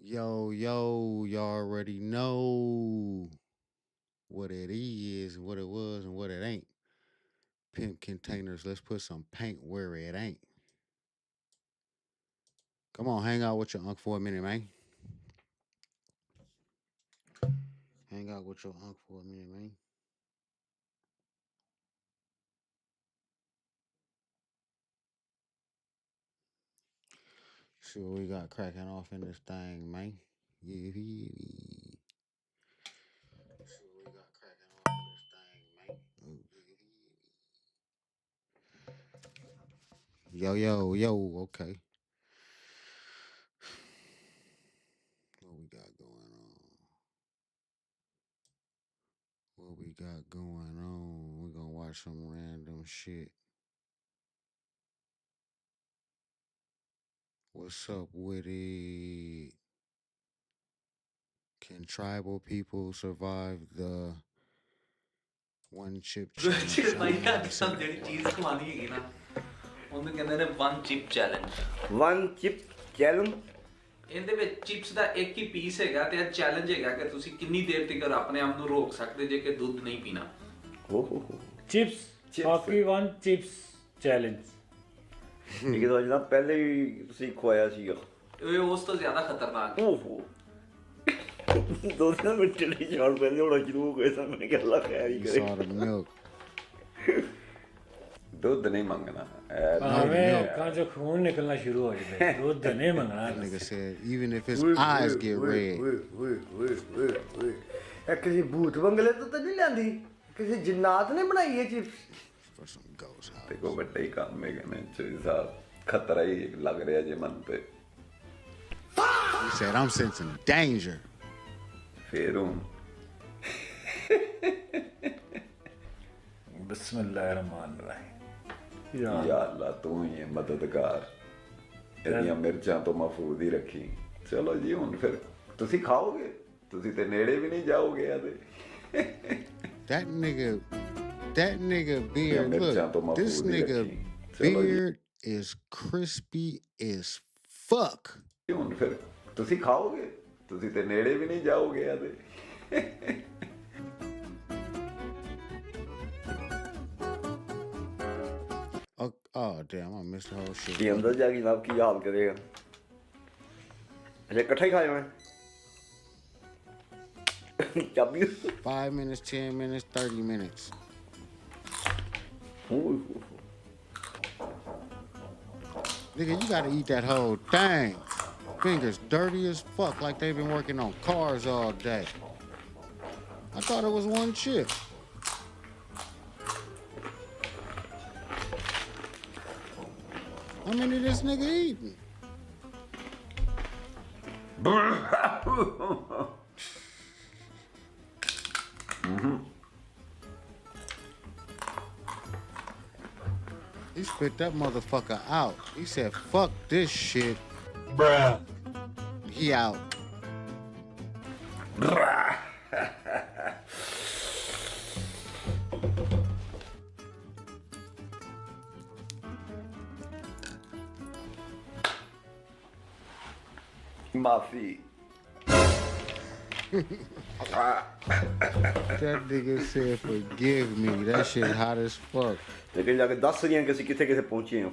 Yo, yo, you already know what it is, what it was, and what it ain't. Pimp containers, let's put some paint where it ain't. Come on, hang out with your uncle for a minute, man. Hang out with your uncle for a minute, man. See what we got cracking off in this thing, man. Yeah, see what we got cracking off in this thing, man. Yo, yo, yo, okay. What we got going on? What we got going on? We're gonna watch some random shit. What's up with it? Can tribal people survive the one chip challenge? I Bhai don't know how to ਅੱਜ say ਕੱਲ੍ਹ ਜਿਹੜੀ that. ਚੀਜ਼ ਖਵਾਉਣੀ ਹੈਗੀ ਨਾ ਉਹਨੂੰ ਕਹਿੰਦੇ ਨੇ one chip challenge. One chip challenge. ਇਹਦੇ ਵਿੱਚ ਚਿਪਸ ਦਾ ਇੱਕ ਹੀ ਪੀਸ ਹੈਗਾ ਤੇ ਇਹ ਚੈਲੰਜ ਹੈਗਾ ਕਿ ਤੁਸੀਂ ਕਿੰਨੀ ਦੇਰ ਤੱਕ ਆਪਣੇ ਆਪ ਨੂੰ ਰੋਕ ਸਕਦੇ ਜੇ ਕਿ ਦੁੱਧ ਨਹੀਂ ਪੀਣਾ। ਓਹੋ chips hockey one chips challenge. ਇਹ ਤਾਂ ਜਨਾਬ ਪਹਿਲੇ ਹੀ ਤੁਸੀਂ ਖਵਾਇਆ ਸੀਗਾ। ਇਹ ਉਸ ਤੋਂ ਜ਼ਿਆਦਾ ਖਤਰਨਾਕ ਹੈ। ਓਹੋ ਦੋ ਦਿਨ ਮਿੰਟ ਲਈ ਛਾੜ ਪਹਿਲੇ ਹੋਣਾ ਸ਼ੁਰੂ ਹੋ ਗਿਆ ਤਾਂ ਮੈਂ ਕਿਹਾ ਅੱਲਾ ਖੈਰ ਹੀ You ਕਰੇ। saw the milk. ਦੁੱਧ ਨਹੀਂ ਮੰਗਣਾ हमें कहाँ जो खून निकलना शुरू हो जाए दूध नहीं That मंगना। nigga said even if his eyes get red. ਇਹ ਕਿਸੇ ਭੂਤ ਬੰਗਲੇ ਤੋਂ ਤਾਂ ਨਹੀਂ ਲਿਆਂਦੀ, ਕਿਸੇ ਜਿੰਨਾਤ ਨੇ ਬਣਾਈ ਇਹ chips. For some ghost house. ਤੇ ਕੋ ਵੱਡਾ ਹੀ ਕੰਮ ਹੈਗਾ ਨੇ ਚੋਈ ਸਾਹਿਬ ਖਤਰਾ ਹੀ ਲੱਗ ਰਿਹਾ ਜੇ ਮਨ ਤੇ He said, I'm sensing danger. ਫੇਰ ਹੁਣ बिस्मिल्लाहिर्रहमानिर्रहीम। ਯਾ ਅੱਲਾ ਤੂੰ ਹੀ ਹੈ ਮਦਦਗਾਰ, ਇਹਦੀਆਂ ਮਿਰਚਾਂ ਤੋਂ ਮਹਫੂਜ਼ ਹੀ ਰੱਖੀ। ਚਲੋ ਜੀ ਹੁਣ ਫਿਰ ਤੁਸੀਂ ਖਾਓਗੇ, ਤੁਸੀਂ ਤੇ ਨੇੜੇ ਵੀ ਨਹੀਂ ਜਾਓਗੇ ਇਹਦੇ। That nigga beard, look, this nigga beard is crispy as fuck. ਹੁਣ ਫਿਰ ਤੁਸੀਂ ਖਾਓਗੇ, ਤੁਸੀਂ ਤੇ ਨੇੜੇ ਵੀ ਨਹੀਂ ਜਾਓਗੇ ਇਹਦੇ। Oh damn, I missed the whole shit. ਕੀ ਅੰਦਰ ਜਾ ਕੇ ਜਨਾਬ ਕੀ ਹਾਲ ਕਰੇਗਾ? ਅਜੇ ਇਕੱਠਾ ਹੀ ਖਾਏ ਮੈਂ ਚਾਬੀ। 5 minutes, 10 minutes, 30 minutes. Nigga, you gotta eat that whole thing. Fingers dirty as fuck, like they've been working on cars all day. I thought it was one chip. How many this nigga eating? He spit that motherfucker out. He said, fuck this shit. Bruh। He out. ਮਾਫੀ। That nigga said, forgive me. That shit hot as fuck. ਲੇਕਿਨ ਜਾ ਕੇ ਦੱਸ ਰਹੀਆਂ ਕਿ ਅਸੀਂ ਕਿੱਥੇ ਕਿੱਥੇ ਪਹੁੰਚੇ ਹਾਂ।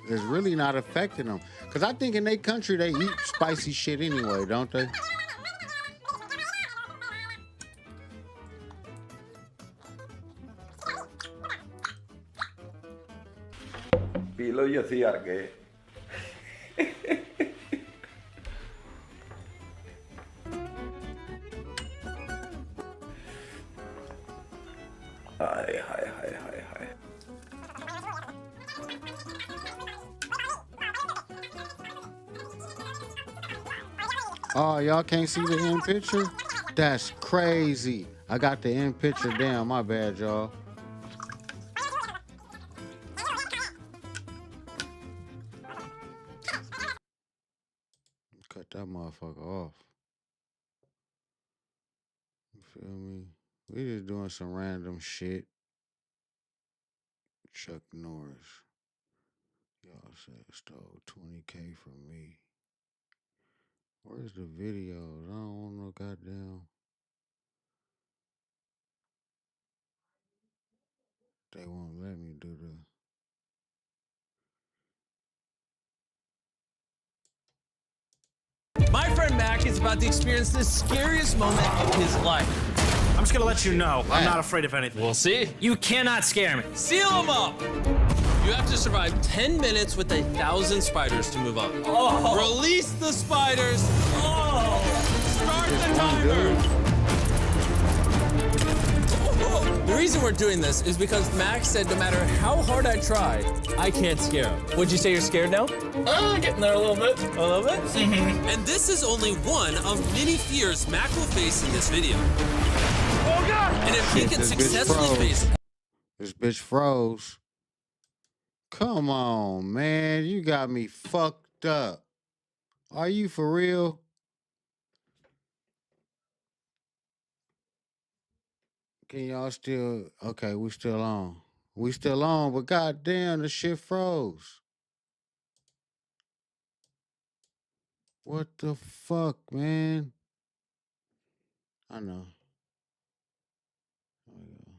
It's really not affecting them. Because I think in their country, they eat spicy shit anyway, don't they? ਪੀ ਲਓ ਜੀ, ਅਸੀਂ ਹਾਰ ਗਏ। ਹਾਏ ਹਾਏ ਹਾਏ ਹਾਏ ਹਾਏ। Oh, y'all can't see the end picture? That's crazy. I got the end picture. Damn, my bad, y'all. Cut that motherfucker off. You feel me? We just doing some random shit. Chuck Norris. Y'all said stole 20K from me. Where's the videos? I don't want no goddamn. They won't let me do the. My friend Mac is about to experience the scariest moment of his life. I'm just gonna let you know, I'm not afraid of anything. We'll see. You cannot scare me. Seal him up! You have to survive 10 minutes with 1,000 spiders to move up. Oh. Release the spiders! Oh. Start the timer! The reason we're doing this is because Max said no matter how hard I try, I can't scare him. Would you say you're scared now? Getting there a little bit. A little bit? Mm-hmm. And this is only one of many fears Mac will face in this video. Oh, God! And if he can successfully face... This bitch froze. Come on, man. You got me fucked up. Are you for real? Can y'all still... Okay, we still on. We still on, but goddamn, the shit froze. What the fuck, man? I know. There we go.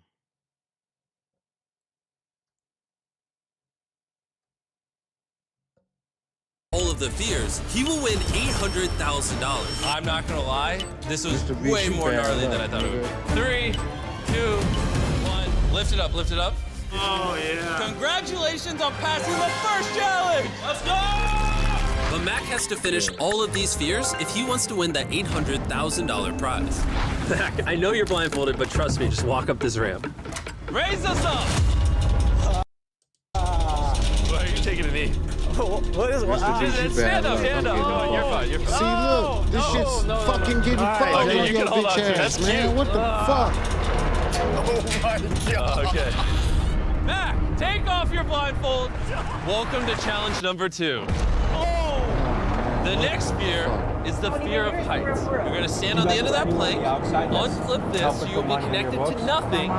all of the fears, he will win $800,000. I'm not gonna lie, this was way more gnarly than I thought it would be. 3, 2, 1, lift it up, lift it up. Oh, yeah. Congratulations on passing the first challenge! Let's go! But Mac has to finish all of these fears if he wants to win that $800,000 prize. Mac, I know you're blindfolded, but trust me, just walk up this ramp. Raise us up! Why are you taking a knee? What is what? Stand up, stand up. No, you're fine, you're fine. See, look, this shit's fucking getting fucked on Okay, you your can hold on bitch to it. ass, That's man. cute. What the fuck? Oh my god. Okay. Mac, take off your blindfold. Welcome to challenge number 2. The next fear is the fear of heights. You're gonna stand on the end of that plank, unclip this, so you'll be connected to nothing,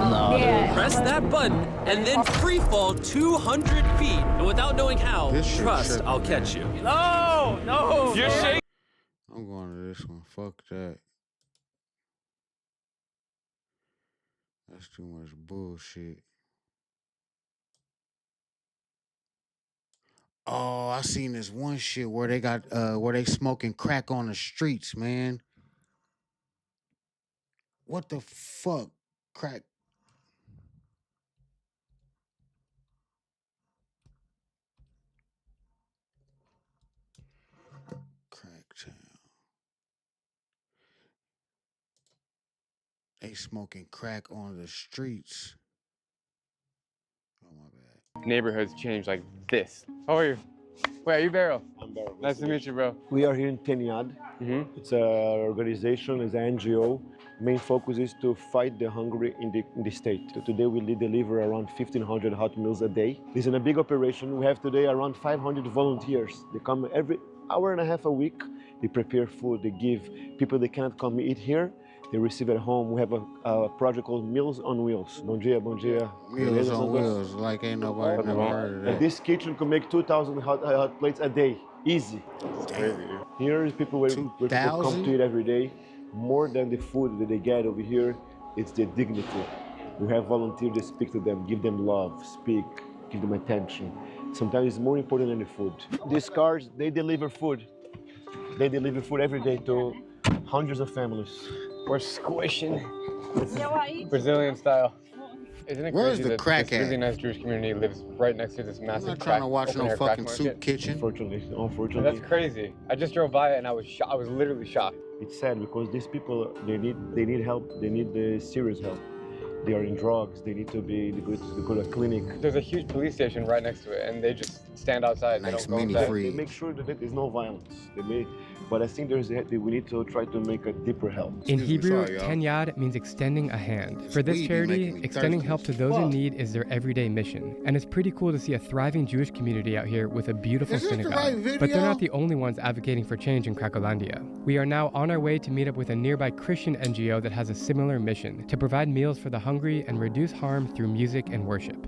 press that button, and then free fall 200 feet. And without knowing how, trust I'll catch you. No, no. You're shaking. I'm going to this one. Fuck that. That's too much bullshit. Oh, I seen this one shit where they got where they smoking crack on the streets, man. What the fuck? Crack. Cracktown. They smoking crack on the streets. Oh my bad. Neighborhoods change like this. How are you? Wait, are you Beryl? I'm Beryl. Nice to meet you, bro. We are here in Tenyad. It's an organization, it's an NGO. Main focus is to fight the hunger in the state. So today we deliver around 1,500 hot meals a day. This is a big operation. We have today around 500 volunteers. They come every hour and a half a week. They prepare food. They give people that cannot come eat here. They receive at home. We have a project called Meals on Wheels. Bom dia, bom dia. Meals on Wheels, like ain't nobody never heard of that. And this kitchen can make 2,000 hot plates a day, easy. That's crazy. Here is people where people come to eat every day. More than the food that they get over here, it's the dignity. We have volunteers that speak to them, give them love, speak, give them attention. Sometimes it's more important than the food. These cars, they deliver food. They deliver food every day to hundreds of families. We're squishing. Brazilian style. Isn't it Where's crazy the that crack this really at? nice Jewish community lives right next to this I'm massive not trying to watch no open-air fucking crack soup market? kitchen. Unfortunately. That's crazy. I just drove by it and I was shocked. I was literally shocked. It's sad because these people, they need help. They need the serious help. They are in drugs. They need to go to a clinic. There's a huge police station right next to it and they just stand outside. Nice they don't go mini inside. free. They make sure that there's no violence. But I think we need to try to make a deeper help. In Excuse me, Hebrew, sorry, y'all. Tenyad means extending a hand. This For this weed be charity, making me extending thirsty help as to those in fuck. need is their everyday mission. And it's pretty cool to see a thriving Jewish community out here with a beautiful Is this the synagogue. right But they're video? not the only ones advocating for change in Cracolandia. We are now on our way to meet up with a nearby Christian NGO that has a similar mission, to provide meals for the hungry and reduce harm through music and worship.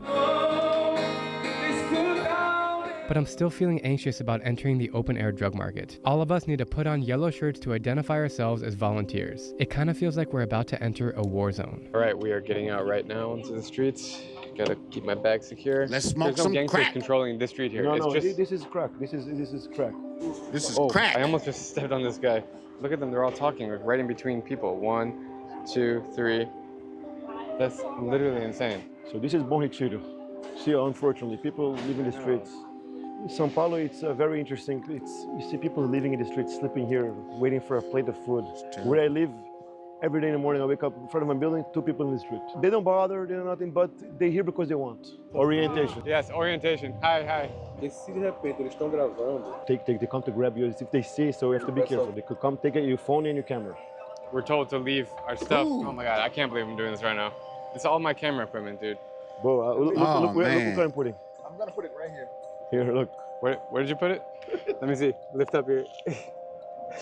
but I'm still feeling anxious about entering the open-air drug market. All of us need to put on yellow shirts to identify ourselves as volunteers. It kind of feels like we're about to enter a war zone. All right, we are getting out right now into the streets. Gotta keep my bag secure. Let's smoke There's some no gangsters crack. controlling this street here. No, It's no, just... this is crack. This is crack. This is Oh, crack. I almost just stepped on this guy. Look at them, they're all talking, like right in between people. 1, 2, 3. That's literally insane. So this is Bom Retiro. See, unfortunately, people live in the streets. São Paulo, it's very interesting. You see people living in the streets, sleeping here, waiting for a plate of food. Where I live, every day in the morning, I wake up in front of my building, 2 people in the street. They don't bother, they're nothing, but they're here because they want. Orientation. Yes, orientation. Hi. They come to grab you if they see, so you have to be careful. They could come take your phone and your camera. We're told to leave our stuff. Ooh. Oh my God, I can't believe I'm doing this right now. It's all my camera equipment, dude. Bro, look where I'm putting. I'm gonna put it right here. Here, look. Where did you put it? Let me see. Lift up here.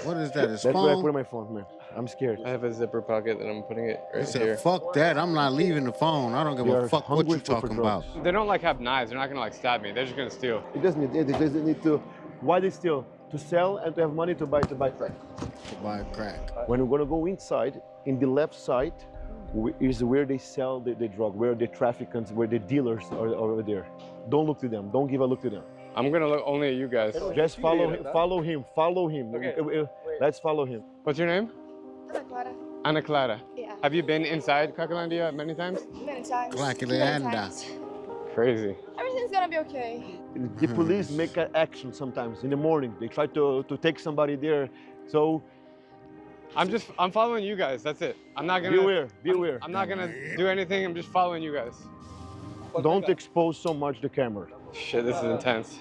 What is that? His That's where I phone? put my phone, man. I'm scared. I have a zipper pocket and I'm putting it He right said, here. fuck that. I'm not leaving the phone. I don't give They a are fuck what hungry you for talking about. drugs. They don't like have knives. They're not gonna like stab me. They're just gonna steal. It doesn't need to. Why they steal? To sell and to have money to buy crack. To buy crack. When we're gonna go inside, in the left side is where they sell the drug, where the traffickers, where the dealers are over there. Don't look to them. Don't give a look to them. I'm gonna look only at you guys. Just follow him. Follow him. Okay. Let's follow him. What's your name? Ana Clara. Ana Clara. Yeah. Have you been inside Cracolandia many times? Many times. Cracolandia. Crazy. Everything's gonna be okay. The police make an action sometimes in the morning. They try to take somebody there. So I'm following you guys. That's it. I'm not gonna. Be aware. I'm not gonna do anything. I'm just following you guys. Don't expose so much the camera. Shit, this is intense.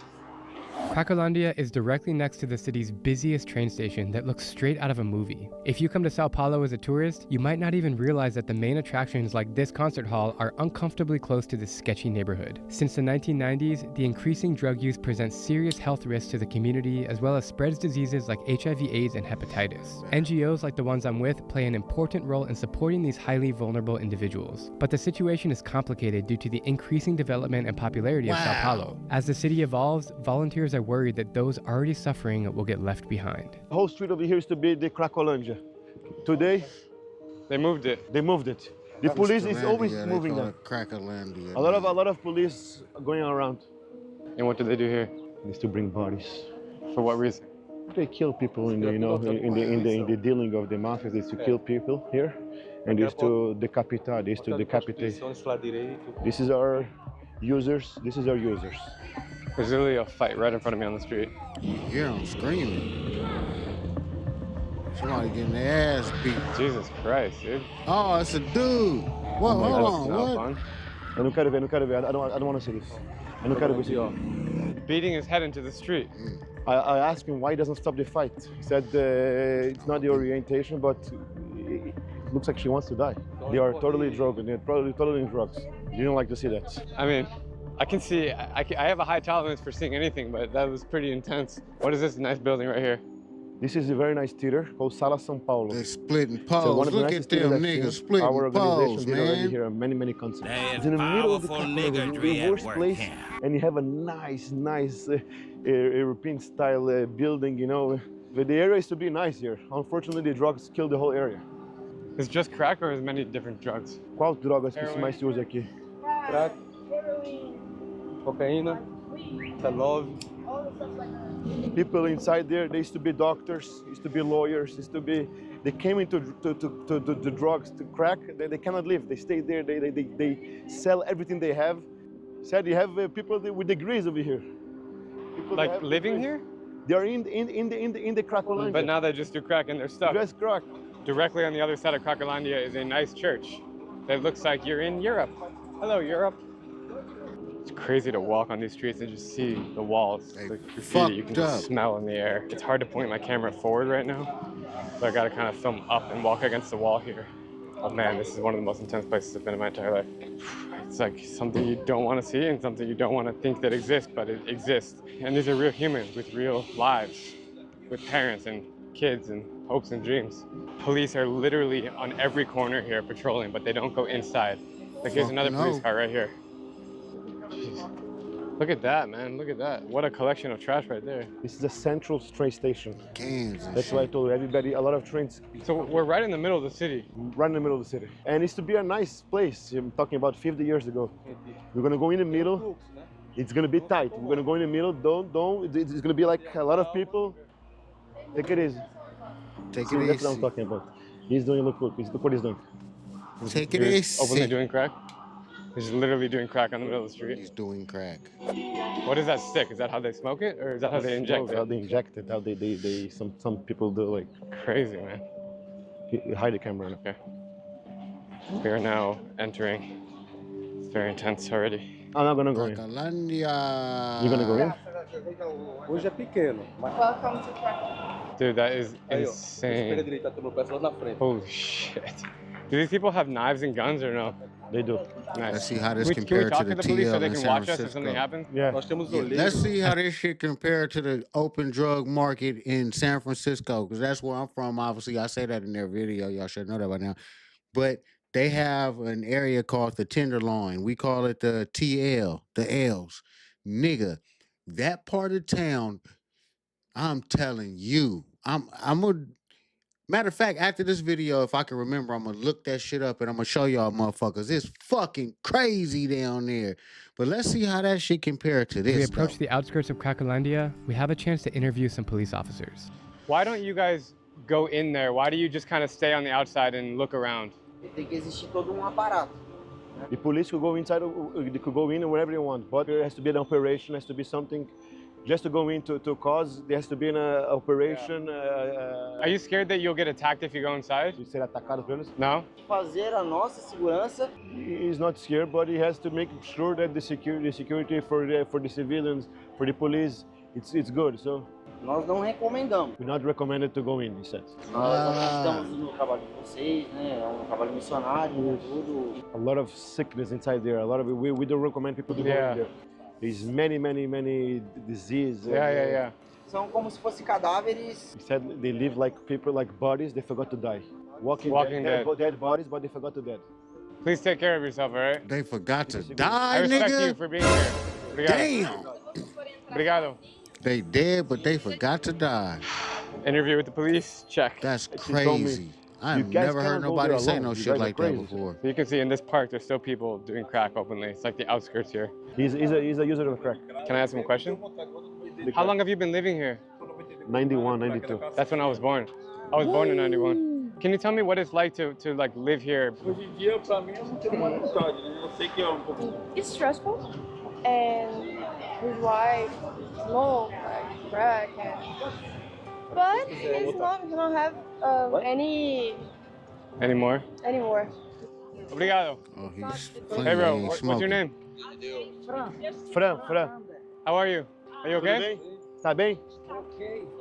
Cracolandia is directly next to the city's busiest train station that looks straight out of a movie. If you come to Sao Paulo as a tourist, you might not even realize that the main attractions like this concert hall are uncomfortably close to this sketchy neighborhood. Since the 1990s, the increasing drug use presents serious health risks to the community as well as spreads diseases like HIV/AIDS and hepatitis. NGOs like the ones I'm with play an important role in supporting these highly vulnerable individuals. But the situation is complicated due to the increasing development and popularity of Sao Paulo. As the city evolves, volunteers are worried that those already suffering will get left behind. The whole street over here used to be the Cracolandia. Today, they moved it. The police is always moving them. Cracolandia. A lot of police going around. And what do they do here? They used to bring bodies. For what reason? They kill people in the in the dealing of the mafia. They used to kill people here, and they used to decapitate. They used to decapitate. This is our users. There's literally a fight right in front of me on the street. You hear them screaming. Somebody getting their ass beat. Jesus Christ, dude. Oh, it's a dude. What? Hold on. What? Eu não quero ver. I don't want to see this. Eu não quero ver isso. Beating his head into the street. I asked him why he doesn't stop the fight. He said it's not the orientation, but it looks like she wants to die. They are totally drugged. They're probably totally in drugs. You don't like to see that. I mean, I can see, I have a high tolerance for seeing anything, but that was pretty intense. What is this nice building right here? This is a very nice theater called Sala São Paulo. They splitting poles. Look at them niggas splitting our poles, organization already man. here in many countries. It's in the middle of the worst place, and you have a nice European style building, you know. But the area is to be nice here. Unfortunately, the drugs killed the whole area. It's just crack or is many different drugs? Qual drogas que mais se usa aqui? Crack, cocaína, love. People inside there, they used to be doctors, used to be lawyers, they came into the drugs, to crack, they cannot live, they stay there, they sell everything they have. Said you have people with degrees over here. People like living here? They are in the Cracolandia. But now they just do crack and they're stuck. Just crack. Directly on the other side of Cracolandia is a nice church that looks like you're in Europe. Hello, Europe. It's crazy to walk on these streets and just see the walls, the graffiti you can just smell in the air. It's hard to point my camera forward right now, so I gotta kind of film up and walk against the wall here. Oh man, this is one of the most intense places I've been in my entire life. It's like something you don't want to see and something you don't want to think that exists, but it exists. And these are real humans with real lives, with parents and kids and hopes and dreams. Police are literally on every corner here patrolling, but they don't go inside. Like here's another police car right here. Jeez. Look at that, man. Look at that. What a collection of trash right there. This is a central train station. Cans and That's why I shit. told everybody, a lot of trains So we're right in the middle of the city. right in the middle of the city. And it's to be a nice place. I'm talking about 50 years ago. We're gonna go in the middle. It's gonna be tight. We're gonna go in the middle. Don't. It's gonna be like a lot of people. Take it easy. Take See, it that's what I'm easy. talking about. He's doing, look what he's doing. Take it He's openly easy. doing crack. He's literally doing crack on the middle of the street. He's doing crack. What is that stick? Is that how they smoke it, or is that how they inject How it? they inject it, how they some people do like Crazy, man. hide the camera. Okay. We are now entering. It's very intense already. I'm not gonna go in. Cracolândia. You gonna go in? Hoje é pequeno. Welcome to Krakow. Dude, that is Espera insane. direita, tem meu pé lá na frente. Holy shit. Do these people have knives and guns or no? They do. Nice. Let's see how this Can we compared talk to the the police so TL they in can San watch us if Francisco. something happens? Yeah. Nós temos Yeah, olheiros. let's see how this shit compared to the open drug market in San Francisco, because that's where I'm from. Obviously, I say that in their video. Y'all should know that by now. But they have an area called the Tenderloin. We call it the TL, the L's. Nigga, that part of town, I'm telling you, I'm a matter of fact, after this video, if I can remember, I'm gonna look that shit up and I'm gonna show y'all motherfuckers. It's fucking crazy down there. But let's see how that shit compared to As we this. approach though. the outskirts of Cracolandia, we have a chance to interview some police officers. Why don't you guys go in there? Why do you just kind of stay on the outside and look around? Tem que existir todo aparato. The police could go inside, they could go in wherever they want, but there has to be an operation, has to be something. Just to go into to cause, there has to be an operation. Are you scared that you'll get attacked if you go inside? Ser atacado pelos? No? Fazer a nossa segurança. He's not scared, but he has to make sure that the security for the civilians, for the police, it's good. So Nós não recomendamos. we're not recommended to go in, he says. Nós estamos no trabalho de vocês, né? É um trabalho missionário, né? Tudo. A lot of sickness inside there. A lot of we don't recommend people to go Yeah. in there. There's many disease. Yeah. São como se fossem cadáveres. He said they live like people, like bodies. They forgot to die. Walking dead bodies, but they forgot to dead. Please take care of yourself, all right? They forgot to I die, respect you nigga. for being here. Obrigado. Damn. Obrigado. They dead, but they forgot to die. Interview with the police, check. That's She told me, crazy. I've "You guys never heard cannot go nobody there say alone. no You shit guys are like that crazy." before. So you can see in this park, there's still people doing crack openly. It's like the outskirts here. He's a user of crack. Can I ask him a question? How long have you been living here? 91, 92. That's when I was born. I was born in 91. Can you tell me what it's like to like live here? Hoje em dia, pra mim, eu não tenho mais vontade, né? Eu sei que é pouco. It's stressful, and his wife smoke like crack, but he's not gonna have Anymore? anymore. Obrigado. Oh, he's Hey clean. bro, He ain't what's your smoking. name? Fran, How are you? Are you okay? Tá bem?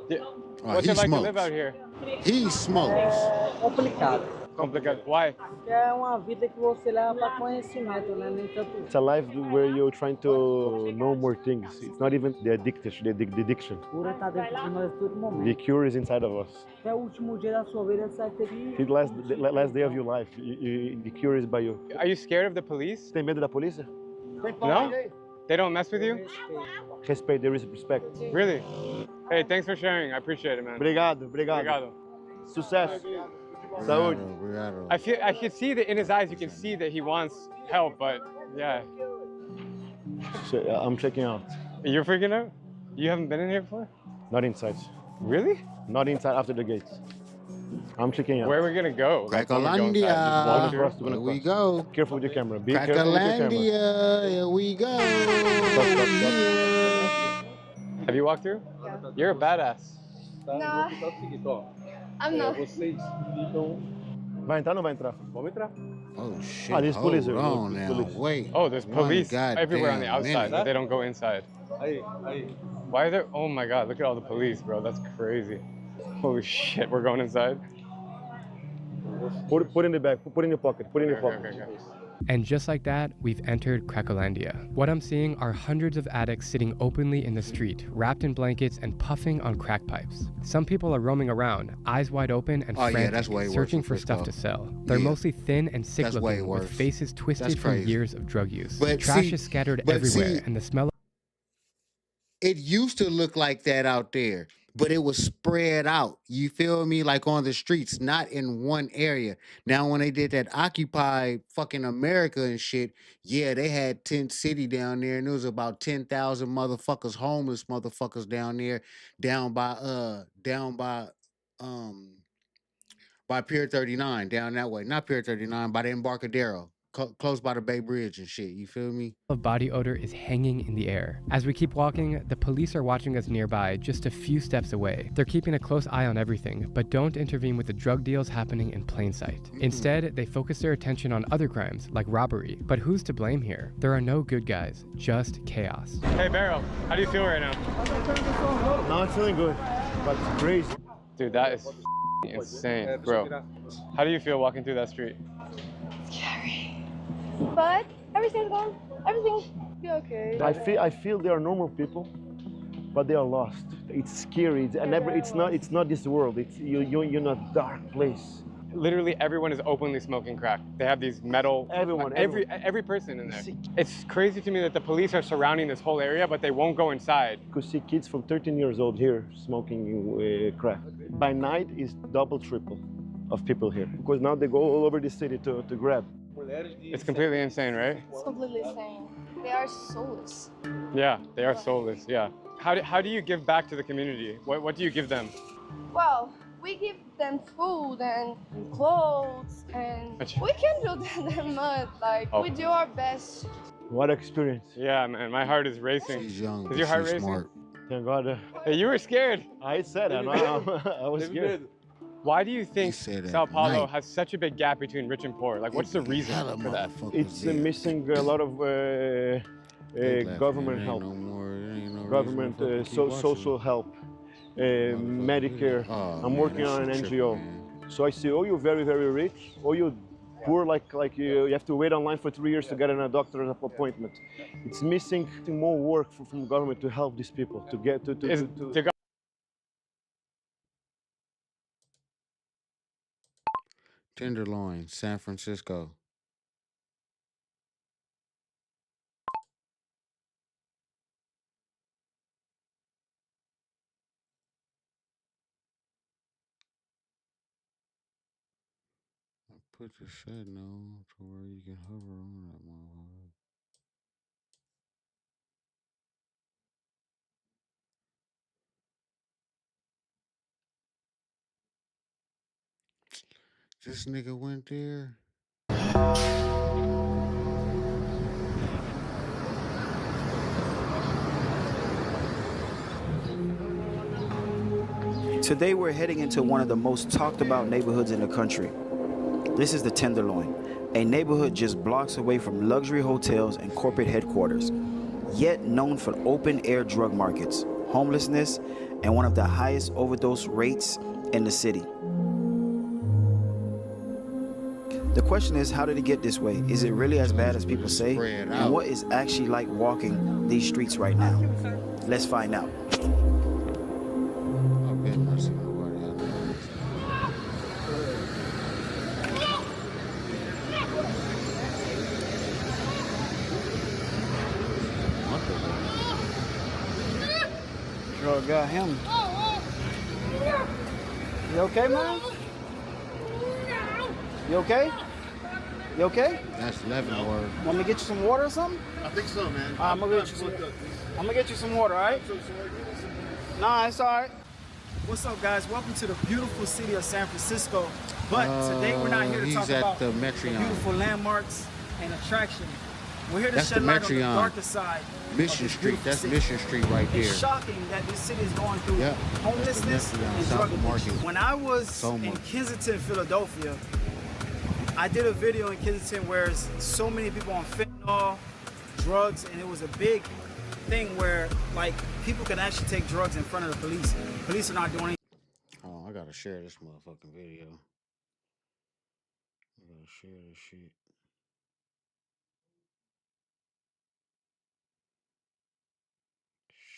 Yeah. Oh, What's he it like to smokes. live out here? He smokes. Complicado. Complicated. Why? É uma vida que você leva para conhecimento, né? Nem tanto. It's a life where you're trying to know more things. It's not even the addiction. A cura está dentro de nós a todo The momento. cure is inside of us. Até o último dia da sua vida você vai ter que. The last day of your life, the cure is by you. Are you scared of the police? Tem medo da polícia? No? They don't mess with you? Respeito, there is respect. Really? Hey, thanks for sharing. I appreciate it, man. Obrigado. Obrigado. Sucesso. Saúde. Obrigado. I can see that in his eyes, you can see that he wants help, but yeah. I'm checking out. You're freaking out? You haven't been in here before? Not inside. Really? Not inside after the gates. I'm checking out. Where are we gonna go? Like, when we go inside, just walk through? Cracolandia. Here we go. Careful with your camera. Be careful with your camera. Cracolandia. Here we go. Have you walked through? You're a badass. Nah, I'm not. Vocês ficam. Vai entrar ou não vai entrar? Vamos entrar. Oh shit. Ah, there's Hold police here. on There's now. police. Wait. Oh, there's One police everywhere on the goddamn outside, minute. but they don't go inside. Aí. Why are there? Oh my God! Look at all the police, bro. That's crazy. Holy shit! We're going inside. Put in the bag. Put in your pocket. Put in your pocket. Okay. And just like that, we've entered Cracolandia. What I'm seeing are hundreds of addicts sitting openly in the street, wrapped in blankets and puffing on crack pipes. Some people are roaming around, eyes wide open and Oh, yeah, frantic, that's way worse searching than for stuff to Frisco. sell. They're Yeah. mostly thin and sick That's way looking, with worse. faces twisted That's from crazy. years of drug use. But Trash see- is scattered but everywhere, see- and the smell it used to look like that out there, but it was spread out. You feel me? Like on the streets, not in one area. Now, when they did that Occupy fucking America and shit, yeah, they had Tent City down there, and there was about 10,000 motherfuckers, homeless motherfuckers down there, down um by Pier 39, down that way. Not Pier 39, by the Embarcadero, close by the Bay Bridge and shit. You feel me? Of body odor is hanging in the air. As we keep walking, the police are watching us nearby, just a few steps away. They're keeping a close eye on everything, but don't intervene with the drug deals happening in plain sight. Instead, they focus their attention on other crimes, like robbery. But who's to blame here? There are no good guys, just chaos. Hey, Barrow, how do you feel right now? Now I'm feeling good, but it's crazy. Dude, that is insane, bro. How do you feel walking through that street? Scary. But everything's be okay. I feel they are normal people, but they are lost. It's scary. It's not this world. You're in a dark place. Literally everyone is openly smoking crack. They have these metal. Every person in there. It's crazy to me that the police are surrounding this whole area, but they won't go inside. You could see kids from 13 years old here smoking crack. By night is double, triple of people here because now they go all over the city to grab. It's completely insane, right? It's completely insane. They are soulless. Yeah, they are soulless. Yeah. How do you give back to the community? What do you give them? Well, we give them food and clothes, and we can do them much. Like we do our best. What experience? Yeah, man, my heart is racing. She's young. Is your heart racing? Smart. Thank God. Hey, you were scared. I said it. I was scared. Why do you think Sao Paulo night. has such a big gap between rich and poor? Like, what's the reason for that? It's missing a lot of government help, social help, Medicare. I'm working on an NGO. So I see, you're very, very rich, or you're poor, like you have to wait online for 3 years to get a doctor's appointment. It's missing more work from government to help these people to get to Tenderloin, San Francisco. I put the shed no to where you can hover on that motherfucker. This nigga went there. Today we're heading into one of the most talked about neighborhoods in the country. This is the Tenderloin, a neighborhood just blocks away from luxury hotels and corporate headquarters, yet known for open air drug markets, homelessness, and one of the highest overdose rates in the city. The question is, how did it get this way? Is it really as bad as people say? And what is actually like walking these streets right now? Let's find out. Drug got him. You okay, man? You okay? You okay? That's Leavenworth. Want me to get you some water or something? I think so, man. I'm gonna get you some water, all right? Nah, it's all right. What's up, guys? Welcome to the beautiful city of San Francisco. But today we're not here to talk about the beautiful landmarks and attractions. We're here to shed light on the darker side. Mission Street. That's Mission Street right there. It's shocking that this city is going through homelessness and drug addiction. When I was in Kensington, Philadelphia, I did a video in Kensington where so many people on fentanyl, drugs, and it was a big thing where like people can actually take drugs in front of the police. Police are not doing anything. Oh, I gotta share this motherfucking video. I gotta share this shit.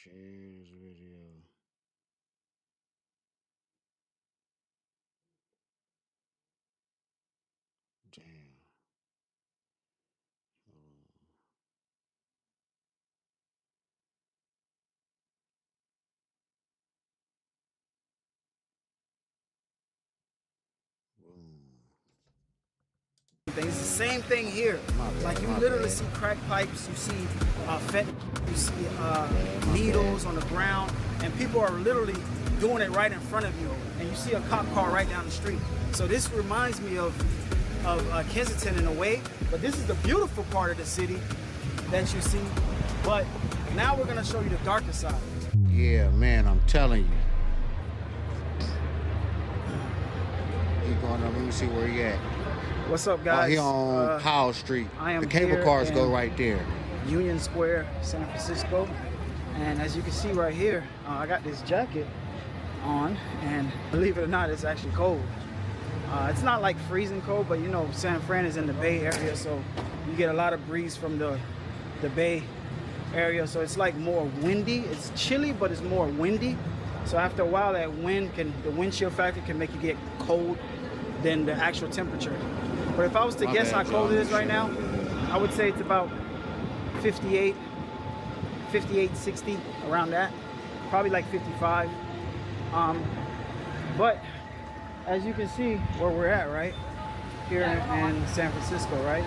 Share this video. Damn. things. It's the same thing here. Like you literally see crack pipes, you see fentanyl, you see needles on the ground, and people are literally doing it right in front of you. And you see a cop car right down the street. So this reminds me of Kensington in a way, but this is the beautiful part of the city that you see. But now we're gonna show you the darker side. Yeah, man, I'm telling you. He going up, let me see where he at. What's up, guys? Oh, he on Powell Street. I am the cable here cars go in right there. Union Square, San Francisco. And as you can see right here, I got this jacket on, and believe it or not, it's actually cold. It's not like freezing cold, but you know, San Fran is in the Bay Area, so you get a lot of breeze from the Bay Area, so it's like more windy. It's chilly, but it's more windy. So after a while, that wind the wind chill factor can make you get cold than the actual temperature. But if I was to guess how cold it is right now, I would say it's about 58, 60, around that. Probably like 55. But as you can see where we're at, right? Here in San Francisco, right?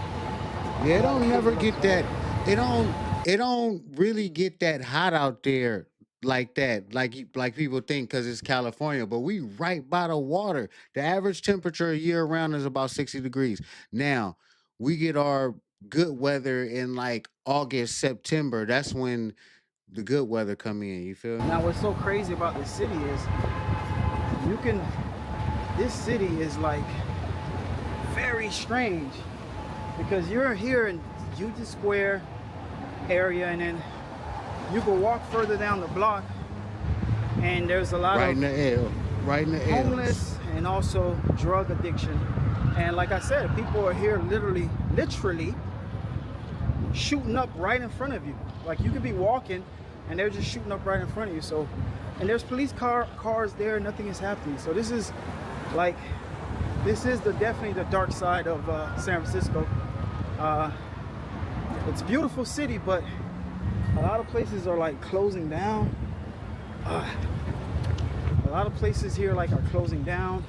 Yeah, it don't never get that. It don't really get that hot out there like that, like people think, because it's California. But we right by the water. The average temperature year round is about 60 degrees. Now we get our good weather in like August, September. That's when the good weather come in. You feel me? Now what's so crazy about this city is this city is like very strange, because you're here in Union Square area, and then you can walk further down the block and there's a lot right of in the L, right in the L. homeless and also drug addiction. And like I said, people are here literally shooting up right in front of you. Like you could be walking and they're just shooting up right in front of you. So, and there's police cars there, nothing is happening. So this is definitely the dark side of San Francisco. It's a beautiful city, but a lot of places are like closing down. A lot of places here like are closing down.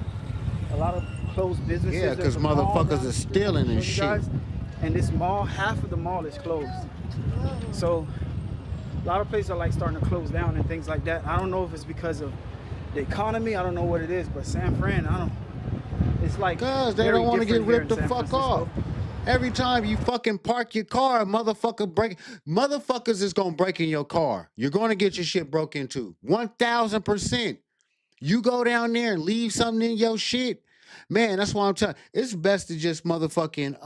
A lot of closed businesses. Yeah, because motherfuckers are stealing and shit. And this mall, half of the mall is closed. So a lot of places are like starting to close down and things like that. I don't know if it's because of the economy. I don't know what it is, but San Fran, it's like, because they don't want to get ripped the fuck off. Every time you fucking park your car, motherfuckers is gonna break in your car. You're gonna get your shit broke into. 1000%. You go down there and leave something in your shit, man. That's why I'm telling. It's best to just motherfucking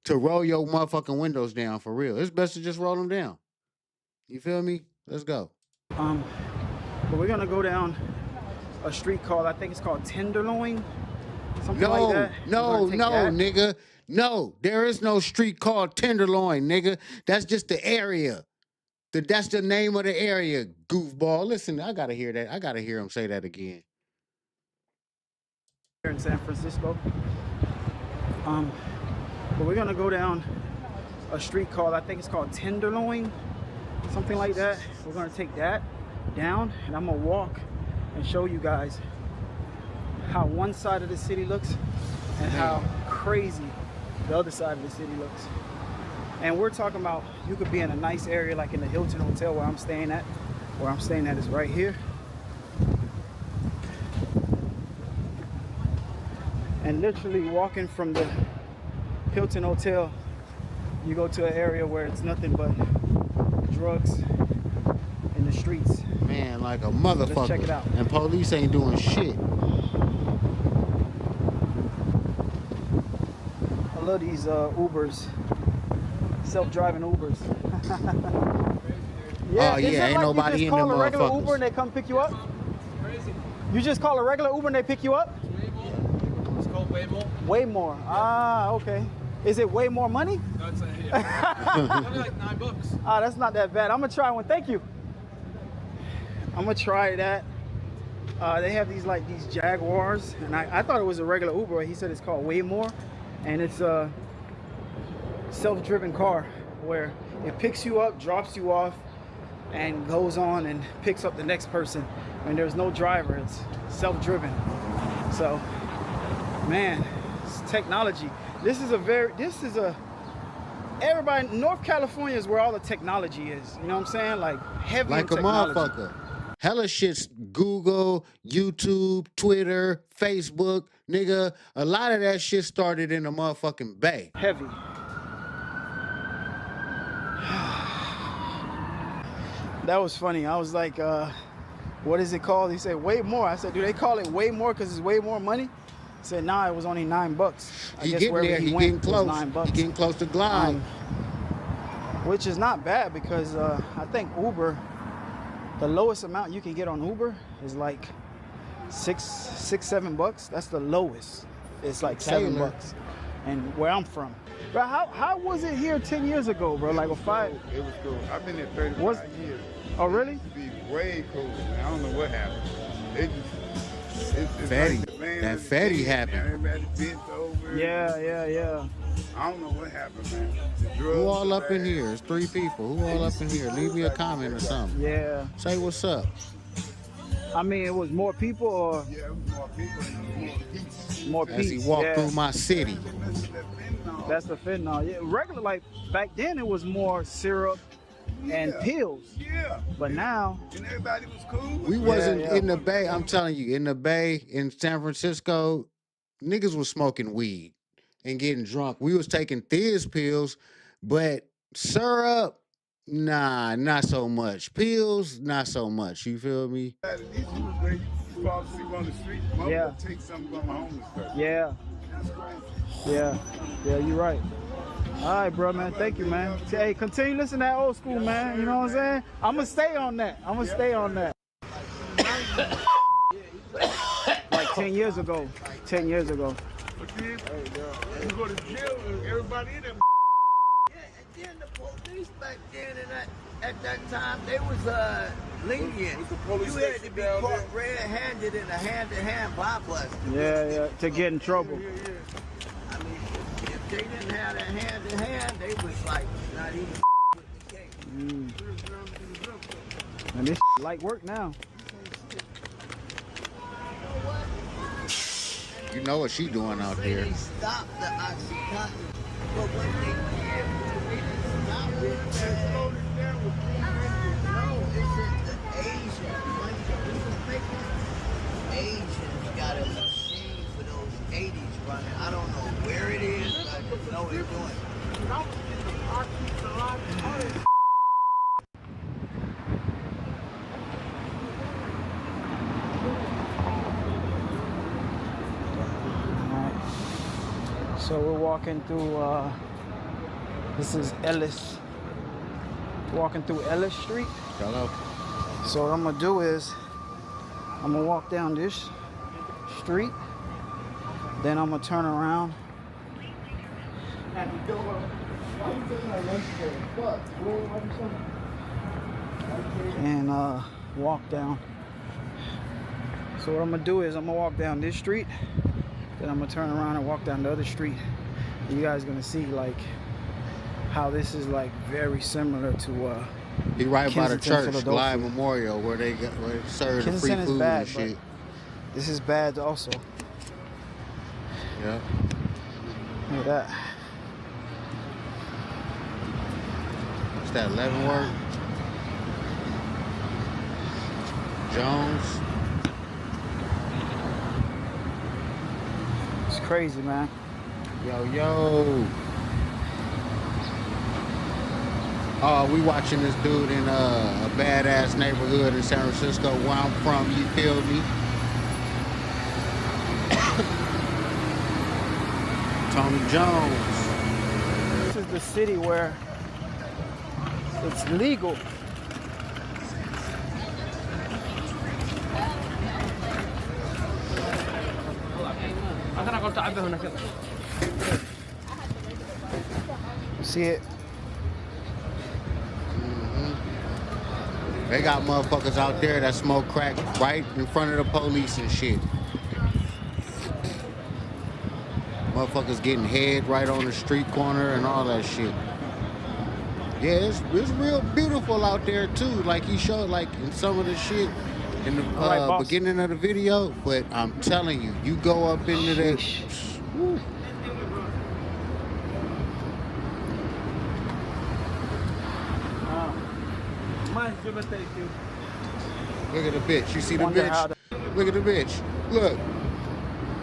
to roll your motherfucking windows down for real. It's best to just roll them down. You feel me? Let's go. But we're gonna go down a street called, I think it's called Tenderloin, something like that. No, nigga. No, there is no street called Tenderloin, nigga. That's just the area. That's the name of the area, goofball. Listen, I gotta hear that. I gotta hear him say that again. Here in San Francisco. But we're gonna go down a street called, I think it's called Tenderloin, something like that. We're gonna take that down, and I'm gonna walk and show you guys how one side of the city looks and how crazy the other side of the city looks. And we're talking about, you could be in a nice area like in the Hilton Hotel where I'm staying at. Where I'm staying at is right here. And literally walking from the Hilton Hotel, you go to an area where it's nothing but drugs in the streets. Man, like a motherfucker. Let's check it out. And police ain't doing shit. I love these Ubers, self-driving Ubers. Yeah, ain't nobody in them motherfuckers. You just call a regular Uber and they come pick you up? Crazy. You just call a regular Uber and they pick you up? It's called Waymore. Waymore. Ah, okay. Is it way more money? No, it's only like $9. Ah, that's not that bad. I'm gonna try one. Thank you. I'm gonna try that. They have these Jaguars, and I thought it was a regular Uber. He said it's called Waymore, and it's a self-driven car where it picks you up, drops you off, and goes on and picks up the next person. And there's no driver. It's self-driven. So, man, it's technology. everybody, North California is where all the technology is. You know what I'm saying? Like heavy Like in a technology. motherfucker. Hella shit's Google, YouTube, Twitter, Facebook, nigga. A lot of that shit started in the motherfucking Bay. Heavy. That was funny. I was like, what is it called? He said, way more. I said, do they call it way more because it's way more money? He said, nah, it was only $9. He getting there. He getting close. He getting close to Glide. Which is not bad because I think Uber, the lowest amount you can get on Uber is like $7. That's the lowest. It's like $7. And where I'm from. Bro, how was it here 10 years ago, bro? Like a 5? It was cool. I've been here 35 years. Oh, really? It used to be way cool, man. I don't know what happened. It's Fatty. like the land That of the fatty kid, happened. man. Everybody bent over. Yeah. I don't know what happened, man. The drugs Who all were up in bad. here? It's 3 people. Who all up in here? Leave me a comment or something. Yeah. Say what's up. I mean, it was more people or? Yeah, it was more people and more peace. More peace. As he walked yeah. through my city. That's the fentanyl. Yeah, regular, like back then it was more syrup and pills. Yeah. But now. And everybody was cool. We wasn't in the Bay. I'm telling you, in the Bay, in San Francisco, niggas was smoking weed and getting drunk. We was taking Thiz pills, but syrup, nah, not so much. Pills, not so much. You feel me? These was where you fall asleep on the street. Mama Yeah. would take something from a homeless person. Yeah. That's crazy. Yeah, you're right. All right, bro, man. Thank you, man. Hey, continue listening to that old school, man. You know what I'm saying? I'm going to stay on that. Like 10 years ago. 10 years ago. But then, you go to jail, everybody in there. And then the police back then and at that time, they was lenient. You had to be caught red-handed in a hand-to-hand bypass. Yeah, to get in trouble. I mean, if they didn't have that hand-to-hand, they was like not even with the case. And this light work now. You know what she doing out there. They stopped the Oxycontin, but when they did, they didn't stop it. No, it's in the Asian money. Asians got a machine for those 80s running. I don't know where it is, but I just know they're doing it. So we're walking through, this is Ellis. Walking through Ellis Street. Hello. So what I'm gonna do is, I'm gonna walk down this street, then I'm gonna turn around. And walk down. So what I'm gonna do is I'm gonna walk down this street, then I'm gonna turn around and walk down the other street. And you guys gonna see like how this is like very similar to He right by the Kensington, church, Philadelphia. Glide Memorial, where they serve the free Kensington is food bad, and shit. but this is bad also. Yeah. Look at that. What's that, Leavenworth? Jones? It's crazy, man. Yo. Oh, we watching this dude in a badass neighborhood in San Francisco where I'm from, you feel me? Tony Jones. This is the city where it's legal. See it? They got motherfuckers out there that smoke crack right in front of the police and shit. Motherfuckers getting head right on the street corner and all that shit. Yeah, it's real beautiful out there too. Like he showed like in some of the shit in the beginning of the video. But I'm telling you, you go up into that. Woo. Look at the bitch. You see the Wonder how bitch? Look at the bitch. Look.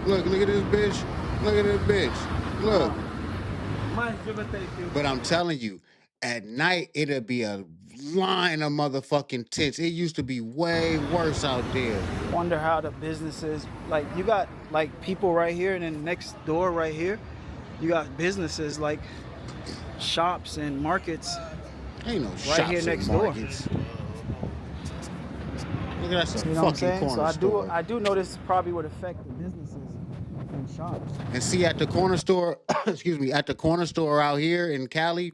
Look at this bitch. Look at this bitch. Look. But I'm telling you, at night, it'll be a line of motherfucking tents. It used to be way worse out there. Wonder how the businesses, like you got like people right here, and then next door right here, you got businesses like shops and markets. Ain't no right shops here and next markets. door. Look at that, You know what I'm fucking saying? corner So store. I do know this probably would affect the businesses and shops. And see, at the corner store, excuse me, at the corner store out here in Cali,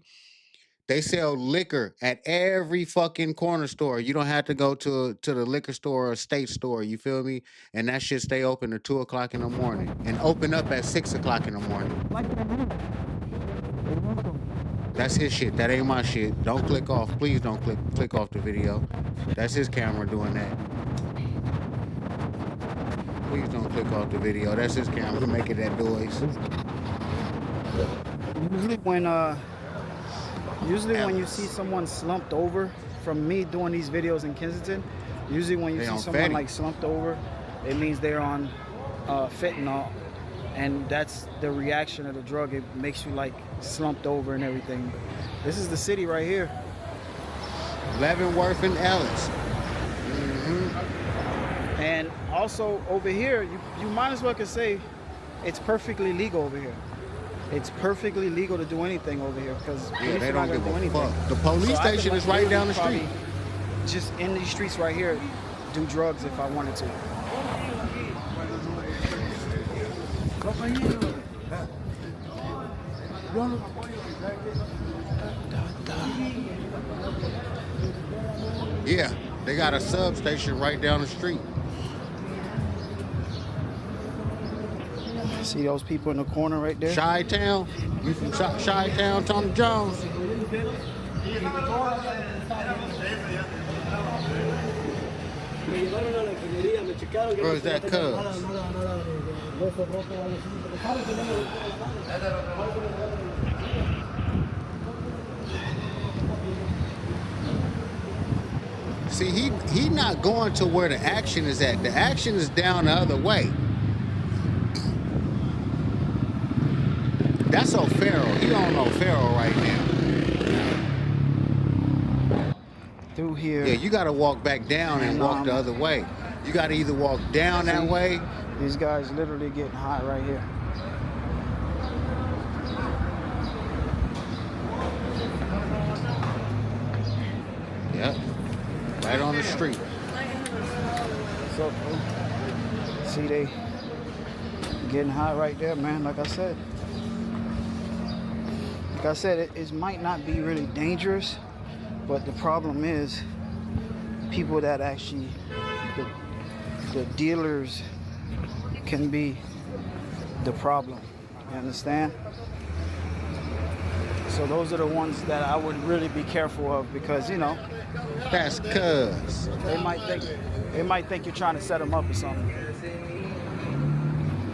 they sell liquor at every fucking corner store. You don't have to go to the liquor store or state store, you feel me? And that shit stay open to 2 o'clock in the morning and open up at 6 o'clock in the morning. That's his shit. That ain't my shit. Don't click off. Please don't click off the video. That's his camera doing that. Please don't click off the video. That's his camera making that noise. Usually when you see someone slumped over, from me doing these videos in Kensington, usually when you They see on someone Fetty. like slumped over, it means they're on fentanyl, and that's the reaction of the drug. It makes you like slumped over and everything. But this is the city right here. Leavenworth and Ellis. And also over here, you might as well could say it's perfectly legal over here. It's perfectly legal to do anything over here because Yeah, they are not don't gonna give do a anything. fuck. The police So I could, station like, is right down the literally street. probably Just in these streets right here, do drugs if I wanted to. Yeah, they got a substation right down the street. See those people in the corner right there? Chi-Town? You from Chi-Town, Tommy Jones? Or is that Cubs? See, he not going to where the action is at. The action is down the other way. That's O'Farrell. He on O'Farrell right now. Through here. Yeah, you got to walk back down and walk the other way. You got to either walk down that way. These guys literally getting high right here. Yep. Right on the street. So, see, they getting high right there, man. Like I said, it might not be really dangerous, but the problem is people that actually, the dealers can be the problem. You understand? So those are the ones that I would really be careful of because, you know, that's cuz they might think you're trying to set them up or something.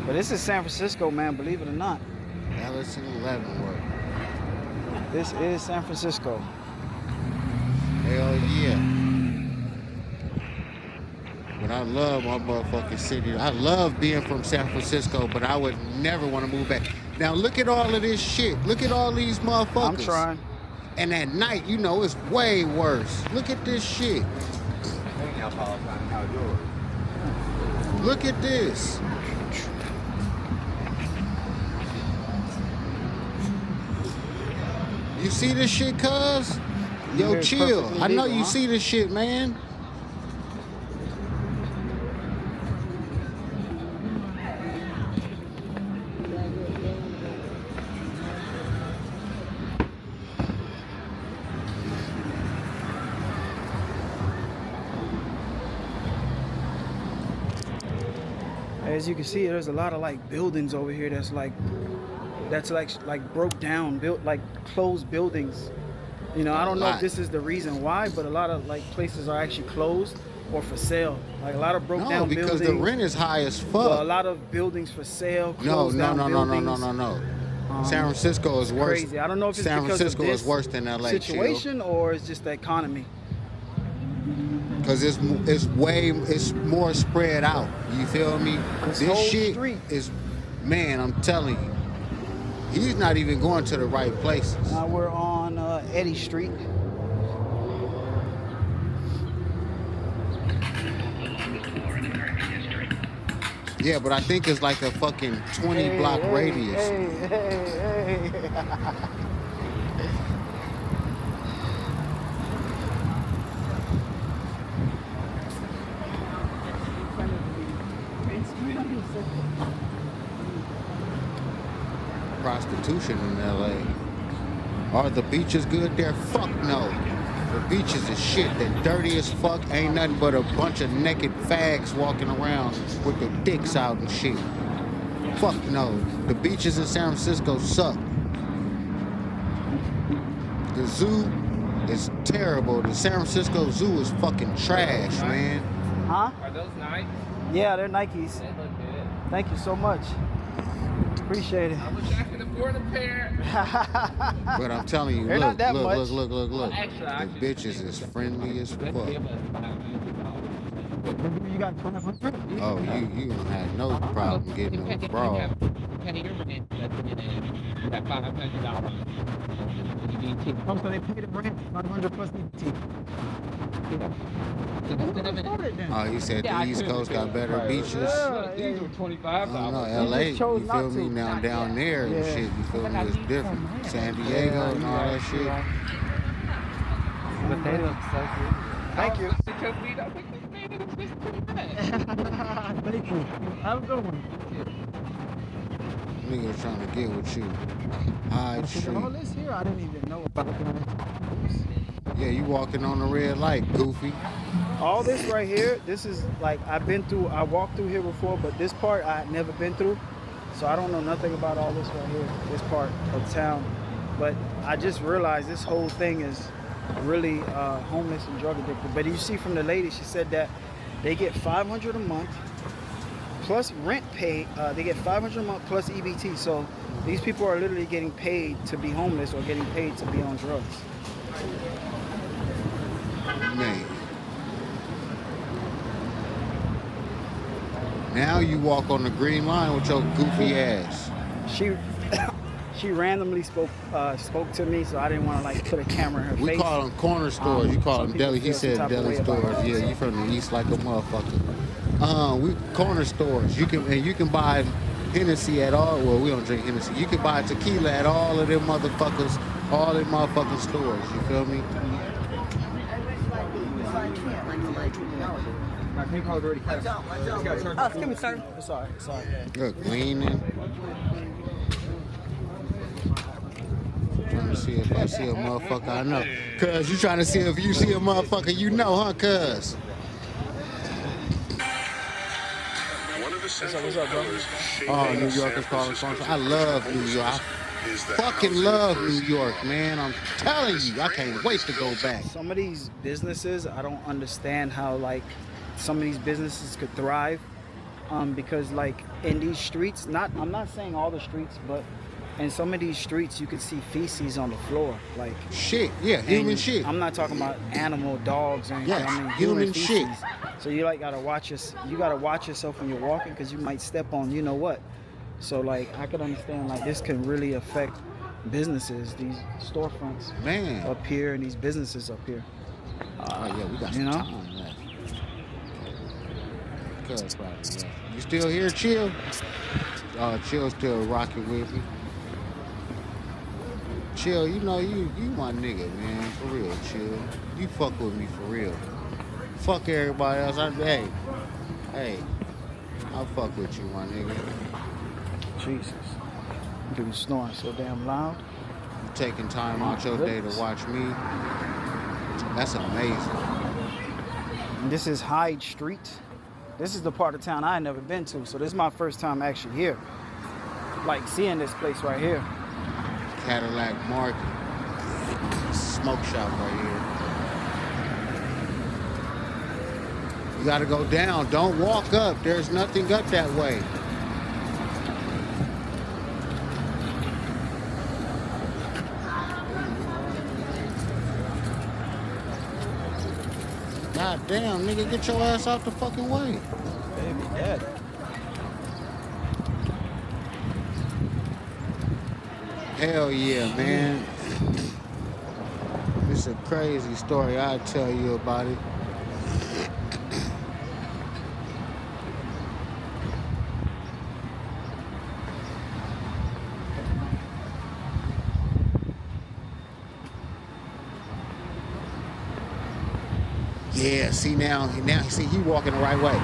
But this is San Francisco, man, believe it or not. Ellis and Leavenworth. This is San Francisco. Hell yeah. But I love my motherfucking city. I love being from San Francisco, but I would never want to move back. Now look at all of this shit. Look at all these motherfuckers. I'm trying. And at night, you know, it's way worse. Look at this shit. Look at this. You see this shit, cuz? Yo, It's chill. perfectly I know legal, you huh? see this shit, man. As you can see, there's a lot of like buildings over here that's like broke down, built like closed buildings. You know, I don't know if this is the reason why, but a lot of like places are actually closed or for sale. Like a lot of broke down buildings. No, because the rent is high as fuck. Well, a lot of buildings for sale. No. San Francisco is worse. Crazy. I don't know if it's San because Francisco of this is worse than LA. situation or it's just the economy. Cause it's more spread out. You feel me? This This whole shit street. is, man, I'm telling you, he's not even going to the right places. Now we're on Eddy Street. Yeah, but I think it's like a fucking 20 block radius. Hey. Prostitution in LA. Are the beaches good there? Fuck no. The beaches is shit. They're dirty as fuck. Ain't nothing but a bunch of naked fags walking around with their dicks out and shit. Fuck no. The beaches in San Francisco suck. The zoo is terrible. The San Francisco Zoo is fucking trash, man. Huh? Are those Nike? Yeah, they're Nikes. They look good. Thank you so much. Appreciate it. I wish I could afford a pair. But I'm telling you, They're look, not that look, much. look. Well, actually, I The should- bitches is friendly as fuck. You got 500? Oh, you don't have no problem getting a bra. Pay your rent, that's that $500 EBT. Oh, so they pay the rent 500 plus EBT. Oh, you said the East Coast got better beaches. These were I $25. don't know, LA, you chose feel not me? to. Now down there and Yeah. shit, you feel me? It's different. San Diego and all that shit. But they look so good. Thank you. Because we don't think they made it, it's pretty bad. Thank you. Have a good one. Niggas trying to get with you. Hyde All Street. this here, I didn't even know about. Yeah, you walking on the red light, goofy. All this right here, this is like I walked through here before, but this part I had never been through. So I don't know nothing about all this right here, this part of town. But I just realized this whole thing is really homeless and drug addicted. But you see from the lady, she said that they get $500 a month plus rent pay. They get $500 a month plus EBT. So these people are literally getting paid to be homeless or getting paid to be on drugs. Man. Now you walk on the green line with your goofy ass. She randomly spoke to me, so I didn't want to like put a camera in her We face. call them corner stores. You call some them people deli. He feel some said type of deli way about stores. it. Yeah, you from the east like a motherfucker. We corner stores. You can buy Hennessy at all. Well, we don't drink Hennessy. You can buy tequila at all of them motherfuckers, all them motherfucking stores. You feel me? My PayPal's already cashed. Excuse me, sir. Sorry. Look, gleaning. Trying to see if I see a motherfucker I know. Cuz, you trying to see if you see a motherfucker you know, huh, cuz? What's up, bro? Oh, New Yorkers calling sponsor. I love New York. I fucking love New York, man. I'm telling you, I can't wait to go back. Some of these businesses, I don't understand how like some of these businesses could thrive, because like in these streets, I'm not saying all the streets, but in some of these streets you could see feces on the floor, like shit. Yeah, human and shit. I'm not talking about animal dogs or anything. Yes, I mean human feces. shit. So you like gotta watch yourself when you're walking, because you might step on you know what. So like I could understand like this can really affect businesses, these storefronts, Man. up here and these businesses up here. Oh yeah, we got You some know? time left. Cuz probably, yeah. You still here, Chill? Chill still rocking with me. Chill, you know you my nigga, man. For real, Chill. You fuck with me for real. Fuck everybody else. Hey, I'll fuck with you, my nigga. Jesus. Dude snoring so damn loud. You taking time out your day to watch me. That's amazing. And this is Hyde Street. This is the part of town I had never been to, so this is my first time actually here. Like seeing this place right here. Cadillac Market. Smoke shop right here. You gotta go down. Don't walk up. There's nothing up that way. God God damn, nigga, get your ass out the fucking way. Baby daddy. Hell yeah, man. It's a crazy story. I'll tell you about it. Yeah, see now see he walking the right way.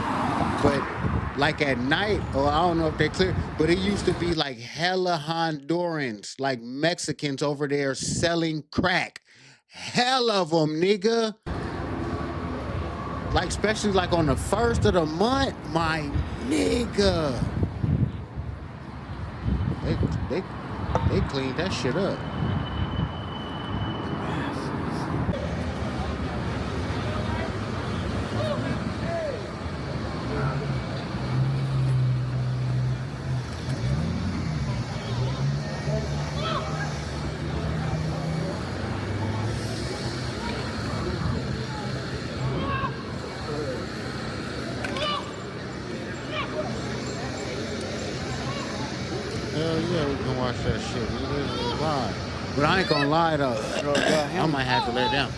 But like at night, or I don't know if they're clear, but it used to be like hella Hondurans, like Mexicans over there selling crack. Hell of them, nigga. Like especially like on the first of the month, my nigga. They cleaned that shit up. Hell yeah, we can watch that shit. It is live. But I ain't gonna lie though. I might have to lay down.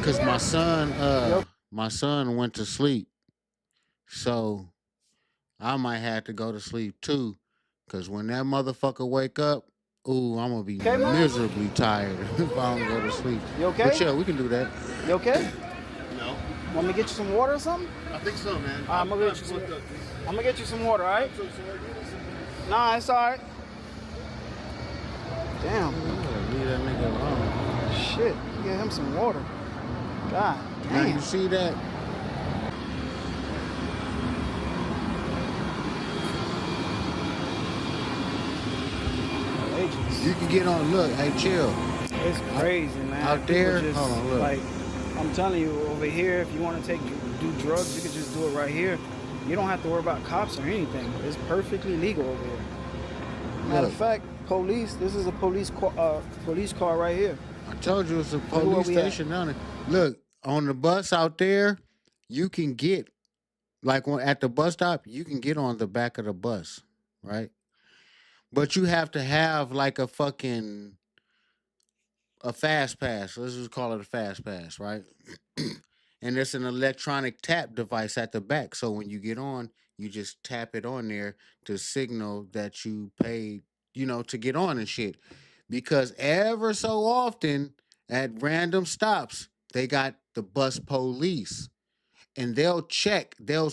Cause my son went to sleep. So I might have to go to sleep too. Cause when that motherfucker wake up, ooh, I'm gonna be miserably tired if I don't go to sleep. You okay? But yeah, we can do that. You okay? No. Want me to get you some water or something? I think so, man. I'm gonna get you some water, all right? Nah, it's all right. Damn. Leave that nigga alone. Shit, get him some water. God Now damn. you see that? You can get on, look, hey, chill. It's crazy, man. Out there, People just, hold on, look. Like, I'm telling you, over here, if you want to do drugs, you can just do it right here. You don't have to worry about cops or anything. It's perfectly legal over here. Matter of fact, police. This is a police car right here. I told you it's a police station down there. Look, on the bus out there, you can get, like at the bus stop, you can get on the back of the bus, right? But you have to have like a fast pass. Let's just call it a fast pass, right? And there's an electronic tap device at the back. So when you get on, you just tap it on there to signal that you paid, to get on and shit. Because ever so often at random stops, they got the bus police. And they'll check, they'll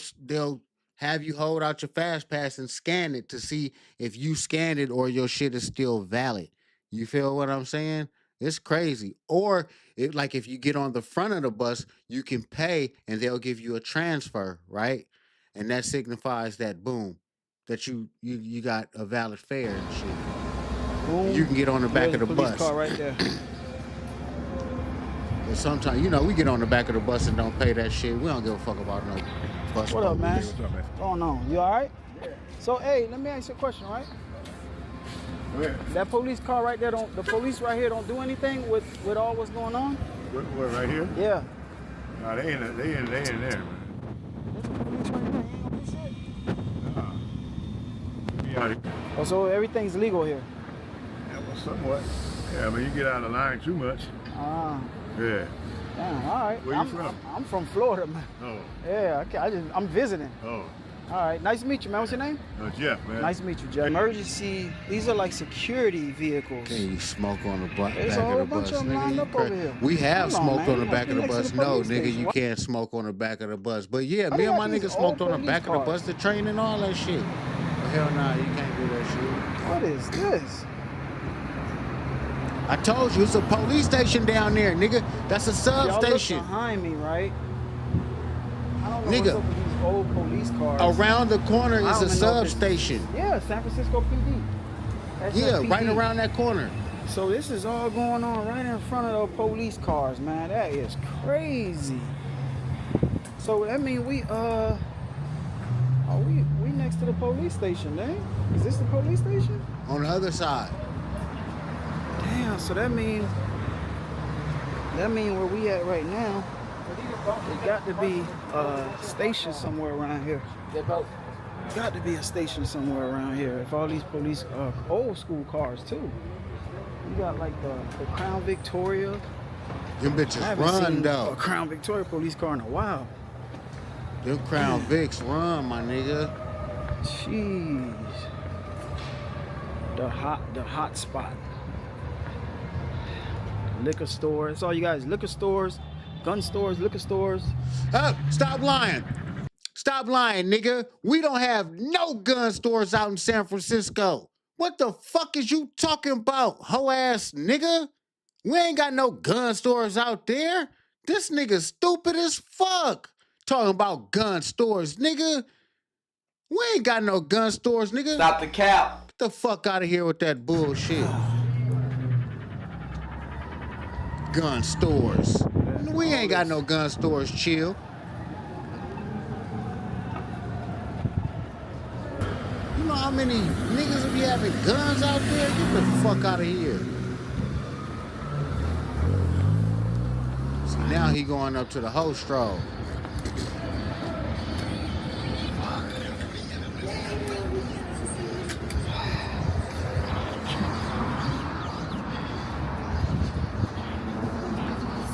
have you hold out your fast pass and scan it to see if you scanned it or your shit is still valid. You feel what I'm saying? It's crazy. Or if you get on the front of the bus, you can pay and they'll give you a transfer, right? And that signifies that boom, that you got a valid fare and shit. Boom. You can get on the back of the police bus. car right there. But sometimes, we get on the back of the bus and don't pay that shit. We don't give a fuck about no bus. What up, man? What's up, man? Oh no, you all right? So, hey, let me ask you a question, right? Where? That police car right there, the police right here don't do anything with all what's going on? Where, right here? Yeah. Nah, they in there, man. Be out here. Oh, so everything's legal here? Yeah, well, somewhat. Yeah, I mean, you get out of line too much. Ah. Yeah. Damn, all right. Where you from? I'm from Florida, man. Oh. Yeah, I'm visiting. Oh. All right, nice to meet you, man. What's your name? Jeff, man. Nice to meet you, Jeff. Emergency, these are like security vehicles. Can you smoke on the back There's of a whole the bunch bus, of them lined up over here. We have Hold on, smoked man. on the You back of the next to bus. the No, police nigga, station. you What? can't smoke on the back of the bus. But yeah, Why me they and got my these niggas smoked old on the police back of the cars? bus, the train and all that shit. But hell nah, you can't do that shit. What is this? I told you, it's a police station down there, nigga. That's a Y'all look substation. behind me, right? I don't know Nigga. what's up with these old police cars. Around the corner I is don't a even know if it's- substation. Yeah, San Francisco PD. Yeah, SFPD. right around that corner. So this is all going on right in front of those police cars, man. That is crazy. So that mean we next to the police station, eh? Is this the police station? On the other side. Damn, so that mean where we at right now There got to be a station somewhere around here. Got to be a station somewhere around here. If all these police, old school cars too. You got like the Crown Victoria. Them bitches I haven't run seen though. a Crown Victoria police car in a while. Them Crown Vics run, my nigga. Jeez. The hot spot. Liquor stores. That's all you guys. Liquor stores, gun stores, liquor stores. Oh, stop lying. Stop lying, nigga. We don't have no gun stores out in San Francisco. What the fuck is you talking about, hoe ass nigga? We ain't got no gun stores out there. This nigga stupid as fuck. Talking about gun stores, nigga. We ain't got no gun stores, nigga. Stop the cap. Get the fuck out of here with that bullshit. Gun stores. We ain't got no gun stores, chill. You know how many niggas be having guns out there? Get the fuck out of here. See, now he going up to the host stroll.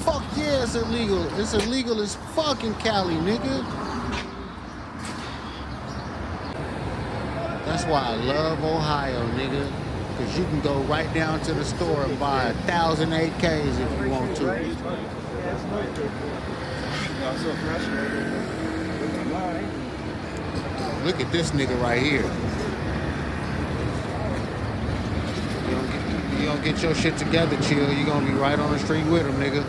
Fuck yeah, it's illegal. It's illegal as fucking Cali, nigga. That's why I love Ohio, nigga. Cause you can go right down to the store and buy 1,000 AKs if you want to. Look at this nigga right here. You don't get your shit together, chill. You gonna be right on the street with him, nigga.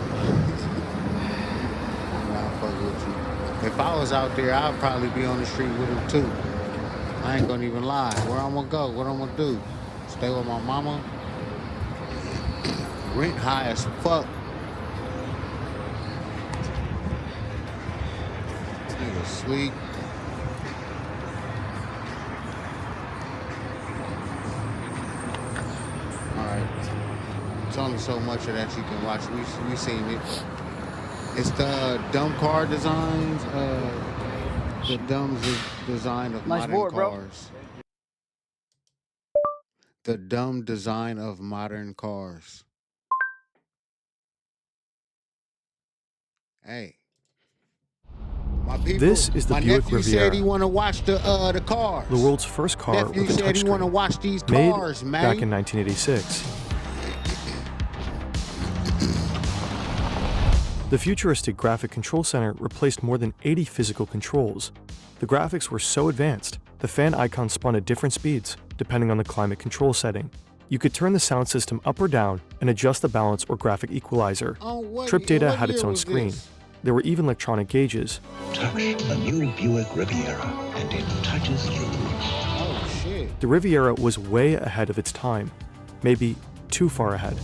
Nah, fuck with you. If I was out there, I'd probably be on the street with him too. I ain't gonna even lie. Where I'm gonna go? What I'm gonna do? Stay with my mama? Rent high as fuck. Nigga sweet. Alright. It's only so much of that you can watch. We seen it. It's the dumb car designs. The dumb design of modern cars. The dumb design of modern cars. Hey. My people, This is the my Buick nephew Riviera. said he want to watch the cars. The world's first car Nephew with a said he want to touchscreen. watch these Made cars, man. back in 1986. The futuristic graphic control center replaced more than 80 physical controls. The graphics were so advanced, the fan icon spun at different speeds, depending on the climate control setting. You could turn the sound system up or down and adjust the balance or graphic equalizer. Trip data had its own screen. There were even electronic gauges. Touch a new Buick Riviera, and it touches you. Oh, shit. The Riviera was way ahead of its time, maybe too far ahead.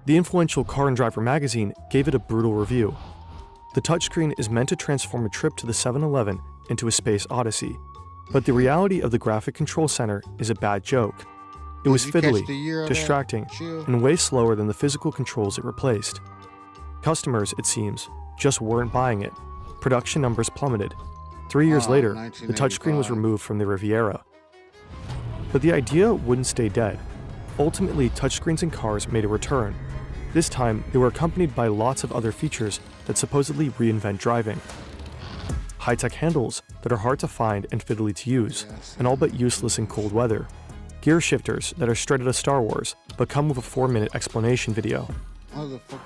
The influential Car and Driver magazine gave it a brutal review. The touchscreen is meant to transform a trip to the 7-Eleven into a space odyssey, but the reality of the graphic control center is a bad joke. It was Did you catch fiddly, the year of that? distracting, Chill. and way slower than the physical controls it replaced. Customers, it seems, just weren't buying it. Production numbers plummeted. 3 years later, the touchscreen was 1985. removed from the Riviera. But the idea wouldn't stay dead. Ultimately, touchscreens in cars made a return. This time, they were accompanied by lots of other features that supposedly reinvent driving. High-tech handles that are hard to find and fiddly to use, and all but useless in cold weather. Gear shifters that are straight out of Star Wars, but come with a 4-minute explanation video.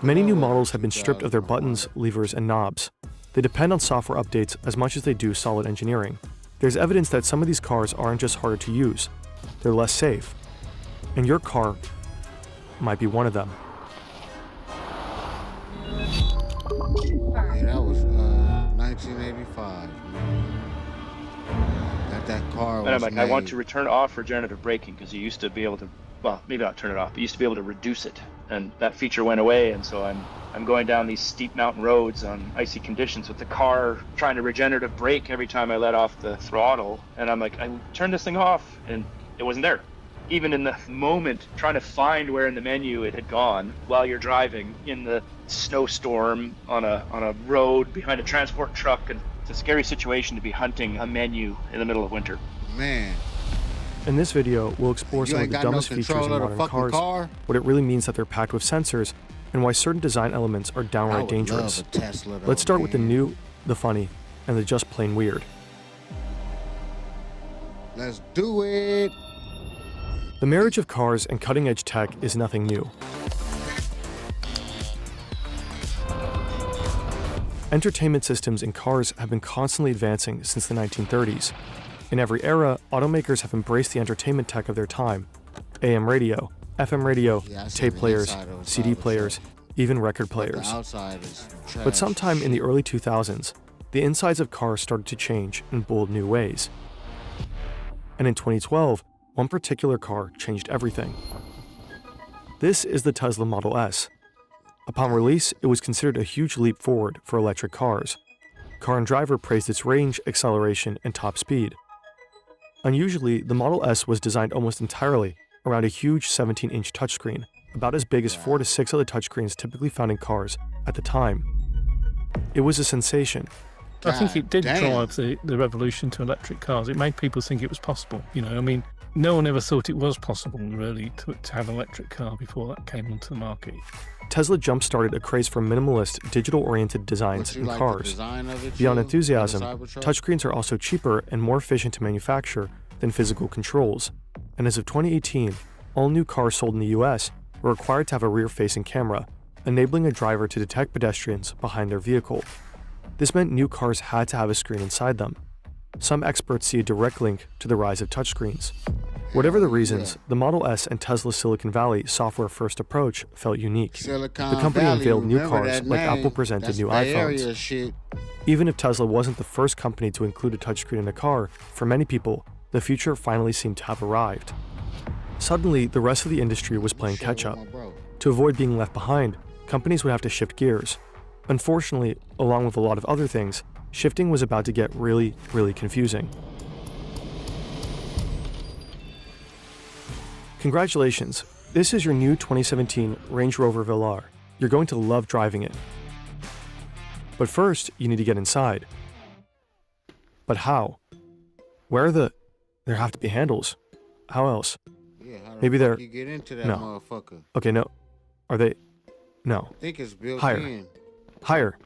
Many new models have been stripped of their buttons, levers, and knobs. They depend on software updates as much as they do solid engineering. There's evidence that some of these cars aren't just harder to use, they're less safe. And your car might be one of them. Yeah, that was 1985, man. That car was I want made. to return off regenerative braking because you used to be able to, well, maybe not turn it off, but you used to be able to reduce it. And that feature went away, and so I'm going down these steep mountain roads on icy conditions with the car trying to regenerative brake every time I let off the throttle. And I'm like, I turned this thing off, and it wasn't there. even in the moment, trying to find where in the menu it had gone while you're driving in the snowstorm on a road behind a transport truck. And it's a scary situation to be hunting a menu in the middle of winter. Man. In this video, we'll explore some of the dumbest features in modern cars, what it really means that they're packed with sensors, and why certain design elements are downright dangerous. Let's start with the new, the funny, and the just plain weird. Let's do it. The marriage of cars and cutting-edge tech is nothing new. Entertainment systems in cars have been constantly advancing since the 1930s. In every era, automakers have embraced the entertainment tech of their time. AM radio, FM radio, tape players, CD players, even record players. But sometime in the early 2000s, the insides of cars started to change in bold new ways. And in 2012, one particular car changed everything. This is the Tesla Model S. Upon release, it was considered a huge leap forward for electric cars. Car and Driver praised its range, acceleration, and top speed. Unusually, the Model S was designed almost entirely around a huge 17-inch touchscreen, about as big as 4 to 6 other touchscreens typically found in cars at the time. It was a sensation. I think it did drive the revolution to electric cars. It made people think it was possible. You know, I mean, no one ever thought it was possible, really, to have an electric car before that came onto the market. Tesla jump-started a craze for minimalist, digital-oriented designs in cars. Beyond enthusiasm, touchscreens are also cheaper and more efficient to manufacture than physical controls. And as of 2018, all new cars sold in the US were required to have a rear-facing camera, enabling a driver to detect pedestrians behind their vehicle. This meant new cars had to have a screen inside them. Some experts see a direct link to the rise of touchscreens. Whatever the reasons, the Model S and Tesla's Silicon Valley software-first approach felt unique. The company unveiled new cars like Apple presented new iPhones. Even if Tesla wasn't the first company to include a touchscreen in a car, for many people, the future finally seemed to have arrived. Suddenly, the rest of the industry was playing catch-up. To avoid being left behind, companies would have to shift gears. Unfortunately, along with a lot of other things, shifting was about to get really, really confusing. Congratulations, this is your new 2017 Range Rover Velar. You're going to love driving it. But first, you need to get inside. But how? Where are the... There have to be handles. How else? Yeah, how Maybe they're... you get into that no. motherfucker? Okay, no. Are they... No. I think it's built Higher. in. Higher.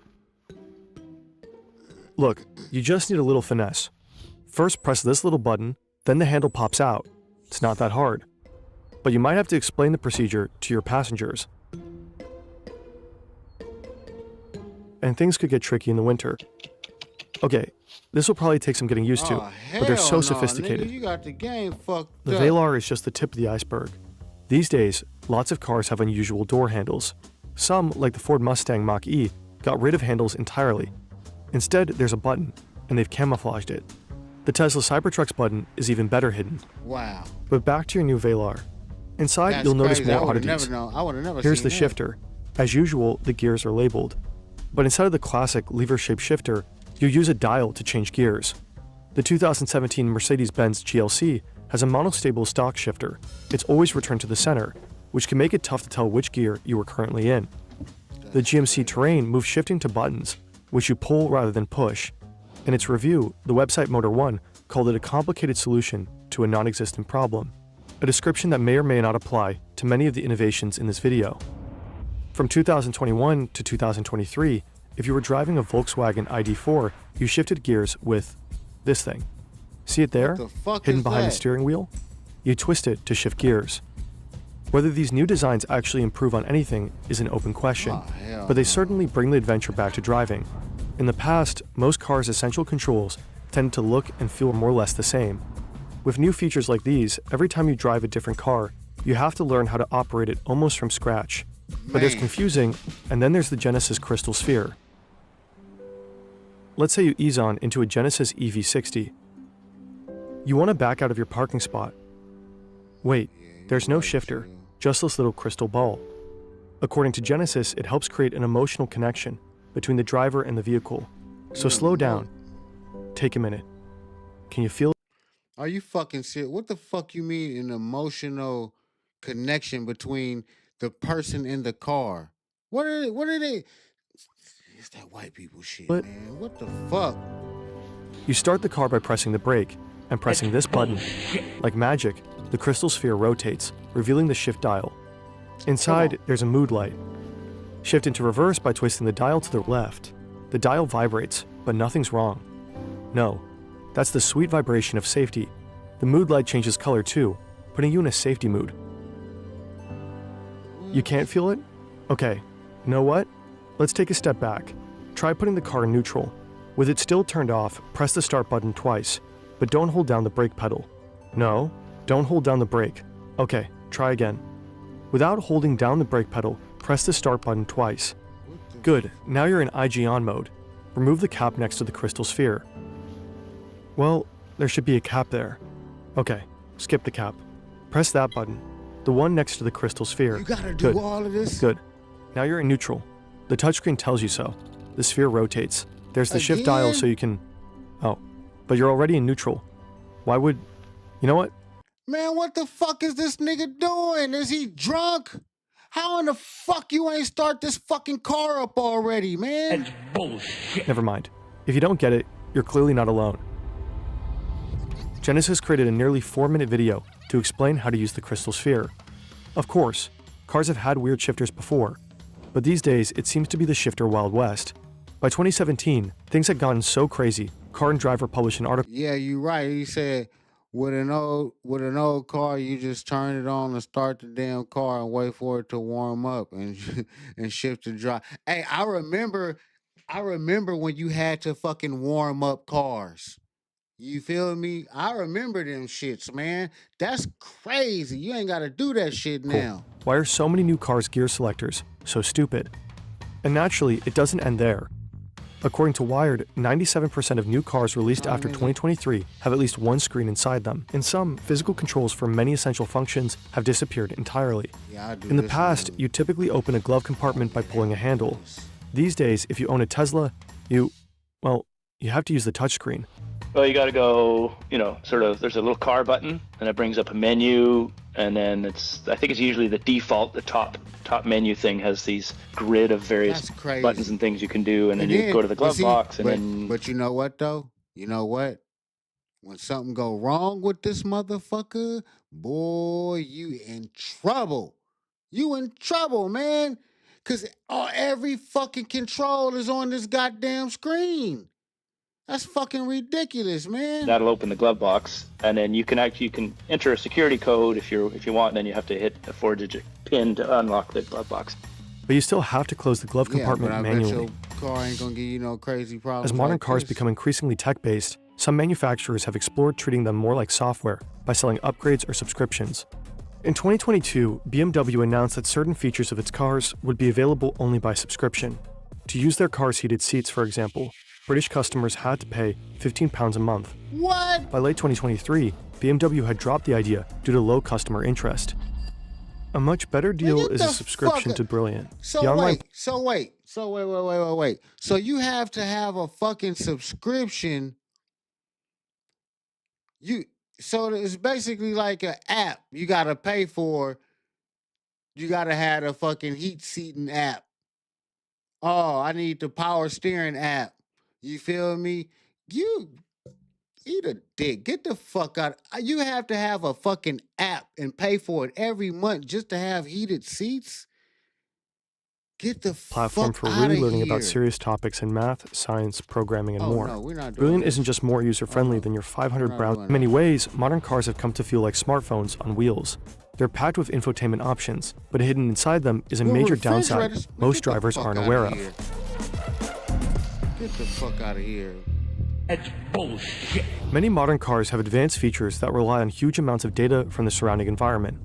Look, you just need a little finesse. First press this little button, then the handle pops out. It's not that hard. But you might have to explain the procedure to your passengers. And things could get tricky in the winter. Okay, this will probably take some getting used to, but they're so sophisticated. Nigga, you got the game fucked The up. Velar is just the tip of the iceberg. These days, lots of cars have unusual door handles. Some, like the Ford Mustang Mach-E, got rid of handles entirely. Instead, there's a button, and they've camouflaged it. The Tesla Cybertruck's button is even better hidden. Wow. But back to your new Velar. Inside, That's you'll notice crazy. more I would've oddities. never known. I would've never Here's seen the that. shifter. As usual, the gears are labeled. But instead of the classic lever-shaped shifter, you use a dial to change gears. The 2017 Mercedes-Benz GLC has a monostable stock shifter. It's always returned to the center, which can make it tough to tell which gear you are currently in. The GMC Terrain moves shifting to buttons, which you pull rather than push. In its review, the website Motor1 called it a complicated solution to a non-existent problem, a description that may or may not apply to many of the innovations in this video. From 2021 to 2023, if you were driving a Volkswagen ID4, you shifted gears with this thing. See it there, What the fuck hidden is behind the that? steering wheel? You twist it to shift gears. Whether these new designs actually improve on anything is an open question, hell but they certainly bring the adventure back to driving. In the past, most cars' essential controls tended to look and feel more or less the same. With new features like these, every time you drive a different car, you have to learn how to operate it almost from scratch. But there's confusing, and then there's the Genesis Crystal Sphere. Let's say you ease on into a Genesis EV60. You want to back out of your parking spot. Wait, there's no shifter, just this little crystal ball. According to Genesis, it helps create an emotional connection between the driver and the vehicle. So slow down. Take a minute. Can you feel Are you fucking serious? What the fuck you mean an emotional connection between the person in the car? What are they? It's that white people shit, But- man. What the fuck? You start the car by pressing the brake and pressing this button. Like magic, the crystal sphere rotates, revealing the shift dial. Inside, there's a mood light. Shift into reverse by twisting the dial to the left. The dial vibrates, but nothing's wrong. No, that's the sweet vibration of safety. The mood light changes color too, putting you in a safety mood. You can't feel it? Okay, you know what? Let's take a step back. Try putting the car in neutral. With it still turned off, press the start button twice, but don't hold down the brake pedal. No, don't hold down the brake. Okay, try again. Without holding down the brake pedal, press the start button twice. Good, now you're in IG on mode. Remove the cap next to the crystal sphere. Well, there should be a cap there. Okay, skip the cap. Press that button, the one next to the crystal sphere. You gotta do Good. all of this? Good. Now you're in neutral. The touchscreen tells you so. The sphere rotates. There's the shift dial Again? so you can... Oh, but you're already in neutral. Why would... You know what? Man, what the fuck is this nigga doing? Is he drunk? How in the fuck you ain't start this fucking car up already, man? That's bullshit. Never mind. If you don't get it, you're clearly not alone. Genesis created a nearly 4-minute video to explain how to use the crystal sphere. Of course, cars have had weird shifters before, but these days it seems to be the shifter Wild West. By 2017, things had gotten so crazy, Car and Driver published an article. Yeah, you're right. He said with an old car, you just turn it on and start the damn car and wait for it to warm up and and shift the drive. Hey, I remember when you had to fucking warm up cars. You feel me? I remember them shits, man. That's crazy. You ain't got to do that shit now. Why are so many new cars' gear selectors so stupid? And naturally, it doesn't end there. According to Wired, 97% of new cars released after 2023 have at least one screen inside them. In some, physical controls for many essential functions have disappeared entirely. Yeah, I do In the this past, you typically open a glove compartment by pulling a handle. These days, if you own a Tesla, you have to use the touchscreen. Well, you got to go, there's a little car button, and it brings up a menu, and then I think it's usually the default, the top menu thing has these grid of various buttons and things you can do, and then you go to the glove box, and then... But you know what, though? You know what? When something go wrong with this motherfucker, boy, you in trouble. You in trouble, man. Because every fucking control is on this goddamn screen. That's fucking ridiculous, man. That'll open the glove box, and then you can enter a security code if you want, and then you have to hit a 4-digit PIN to unlock the glove box. But you still have to close the glove compartment but I manually. bet your car ain't gonna give you no crazy problems. As modern like cars this. become increasingly tech-based, some manufacturers have explored treating them more like software by selling upgrades or subscriptions. In 2022, BMW announced that certain features of its cars would be available only by subscription. To use their car's heated seats, for example, British customers had to pay £15 a month. What? By late 2023, BMW had dropped the idea due to low customer interest. A much better deal is a subscription to Brilliant. So wait. So you have to have a fucking subscription. So it's basically like an app you gotta pay for. You gotta have a fucking heat seating app. Oh, I need the power steering app. You feel me? You eat a dick. Get the fuck out. You have to have a fucking app and pay for it every month just to have heated seats? Get the Platform fuck for out really of learning here. about serious topics in math, science, programming, and Oh, more. no, we're not doing Brilliant this. isn't just more user-friendly than your 500 not browser. doing In many ways, modern cars have come to feel like smartphones on wheels. They're packed with infotainment options, but hidden inside them is a Well, major downside refrigerators- man, most get the drivers fuck aren't outta aware of. here. Get the fuck out of here. That's bullshit. Many modern cars have advanced features that rely on huge amounts of data from the surrounding environment.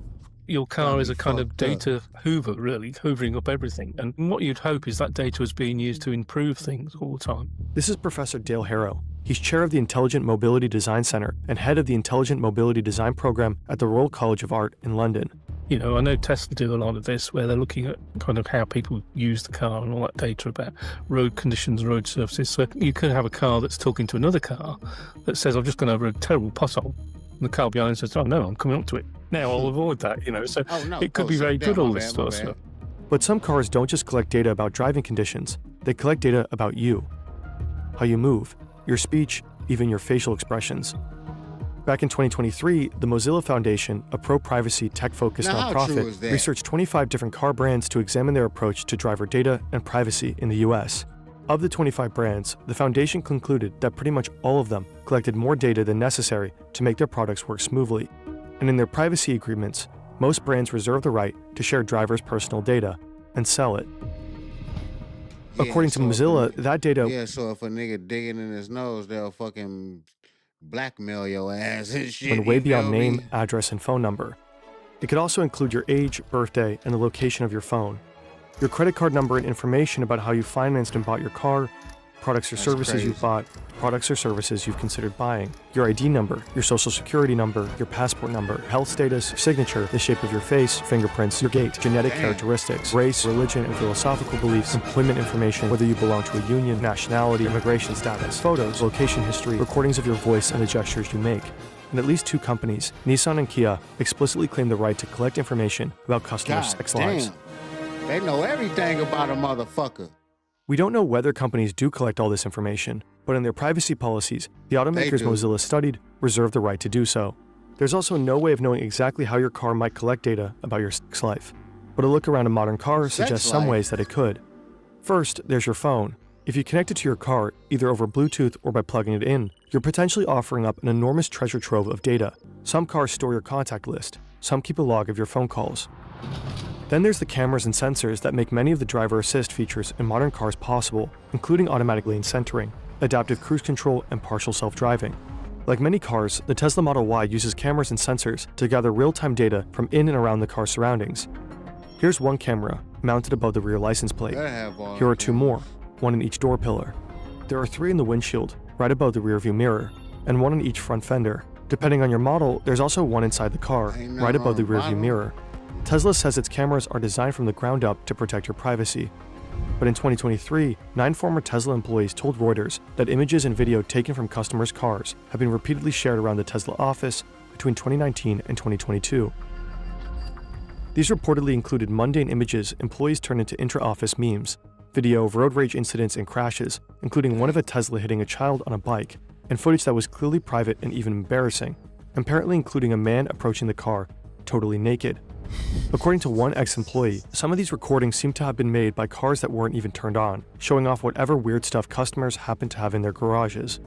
Your car is a kind of data hoover, really, hoovering up everything. And what you'd hope is that data is being used to improve things all the time. This is Professor Dale Harrow. He's chair of the Intelligent Mobility Design Center and head of the Intelligent Mobility Design program at the Royal College of Art in London. You know, I know Tesla do a lot of this, where they're looking at kind of how people use the car and all that data about road conditions, road surfaces. So you could have a car that's talking to another car that says, I've just gone over a terrible pothole. the car behind says, "Oh no, I'm coming up to it now. I'll avoid that." So it could be very good. All this sort of stuff. But some cars don't just collect data about driving conditions; they collect data about you, how you move, your speech, even your facial expressions. Back in 2023, the Mozilla Foundation, a pro-privacy, tech-focused nonprofit, researched 25 different car brands to examine their approach to driver data and privacy in the US. Of the 25 brands, the foundation concluded that pretty much all of them collected more data than necessary to make their products work smoothly. And in their privacy agreements, most brands reserve the right to share drivers' personal data and sell it. According to Mozilla, that data... Yeah, so if a nigga digging in his nose, they'll fucking blackmail your ass and shit. Went way beyond name, address, and phone number. It could also include your age, birthday, and the location of your phone. Your credit card number and information about how you financed and bought your car, products or services you've bought, products or services you've considered buying, your ID number, your social security number, your passport number, health status, signature, the shape of your face, fingerprints, your gait, genetic characteristics, race, religion and philosophical beliefs, employment information, whether you belong to a union, nationality, immigration status, photos, location history, recordings of your voice and the gestures you make. And at least 2 companies, Nissan and Kia, explicitly claim the right to collect information about customers' sex lives. They know everything about a motherfucker. We don't know whether companies do collect all this information, but in their privacy policies, the automakers Mozilla studied reserve the right to do so. There's also no way of knowing exactly how your car might collect data about your sex life, but a look around a modern car suggests some ways that it could. First, there's your phone. If you connect it to your car, either over Bluetooth or by plugging it in, you're potentially offering up an enormous treasure trove of data. Some cars store your contact list, some keep a log of your phone calls. Then there's the cameras and sensors that make many of the driver assist features in modern cars possible, including automatic lane centering, adaptive cruise control, and partial self-driving. Like many cars, the Tesla Model Y uses cameras and sensors to gather real-time data from in and around the car's surroundings. Here's one camera, mounted above the rear license plate. Here are 2 more, one in each door pillar. There are 3 in the windshield, right above the rearview mirror, and 1 in each front fender. Depending on your model, there's also 1 inside the car, right above the rearview mirror. Tesla says its cameras are designed from the ground up to protect your privacy. But in 2023, 9 former Tesla employees told Reuters that images and video taken from customers' cars have been repeatedly shared around the Tesla office between 2019 and 2022. These reportedly included mundane images employees turned into intra-office memes, video of road rage incidents and crashes, including one of a Tesla hitting a child on a bike, and footage that was clearly private and even embarrassing, apparently including a man approaching the car, totally naked. According to one ex-employee, some of these recordings seem to have been made by cars that weren't even turned on, showing off whatever weird stuff customers happen to have in their garages.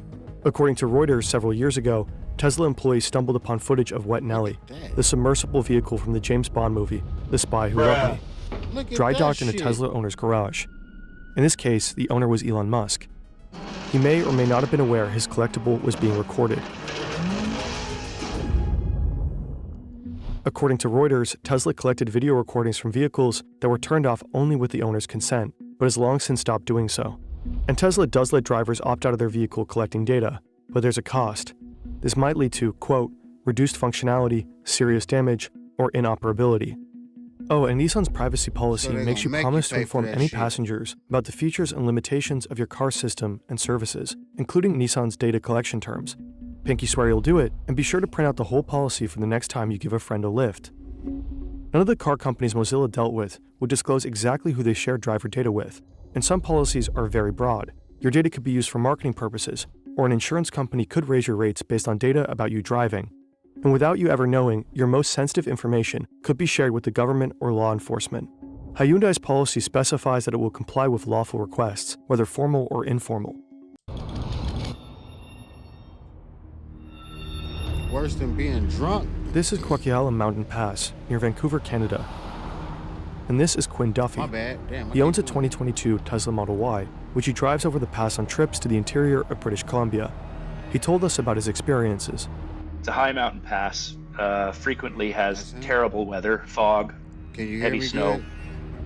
According to Reuters several years ago, Tesla employees stumbled upon footage of Wet Nelly, the submersible vehicle from the James Bond movie, The Spy Who Loved Me, dry docked in a Tesla owner's garage. In this case, the owner was Elon Musk. He may or may not have been aware his collectible was being recorded. According to Reuters, Tesla collected video recordings from vehicles that were turned off only with the owner's consent, but has long since stopped doing so. And Tesla does let drivers opt out of their vehicle collecting data, but there's a cost. This might lead to, quote, reduced functionality, serious damage, or inoperability. Oh, and Nissan's privacy policy makes you promise to inform any passengers about the features and limitations of your car system and services, including Nissan's data collection terms. Pinky swear you'll do it, and be sure to print out the whole policy for the next time you give a friend a lift. None of the car companies Mozilla dealt with would disclose exactly who they share driver data with, and some policies are very broad. Your data could be used for marketing purposes, or an insurance company could raise your rates based on data about you driving. And without you ever knowing, your most sensitive information could be shared with the government or law enforcement. Hyundai's policy specifies that it will comply with lawful requests, whether formal or informal. Worse than being drunk. This is Kwakyalam Mountain Pass, near Vancouver, Canada. And this is Quinn Duffy. My bad. Damn, he owns a 2022 Tesla Model Y, which he drives over the pass on trips to the interior of British Columbia. He told us about his experiences. It's a high mountain pass, frequently has terrible weather, fog, heavy snow. Good?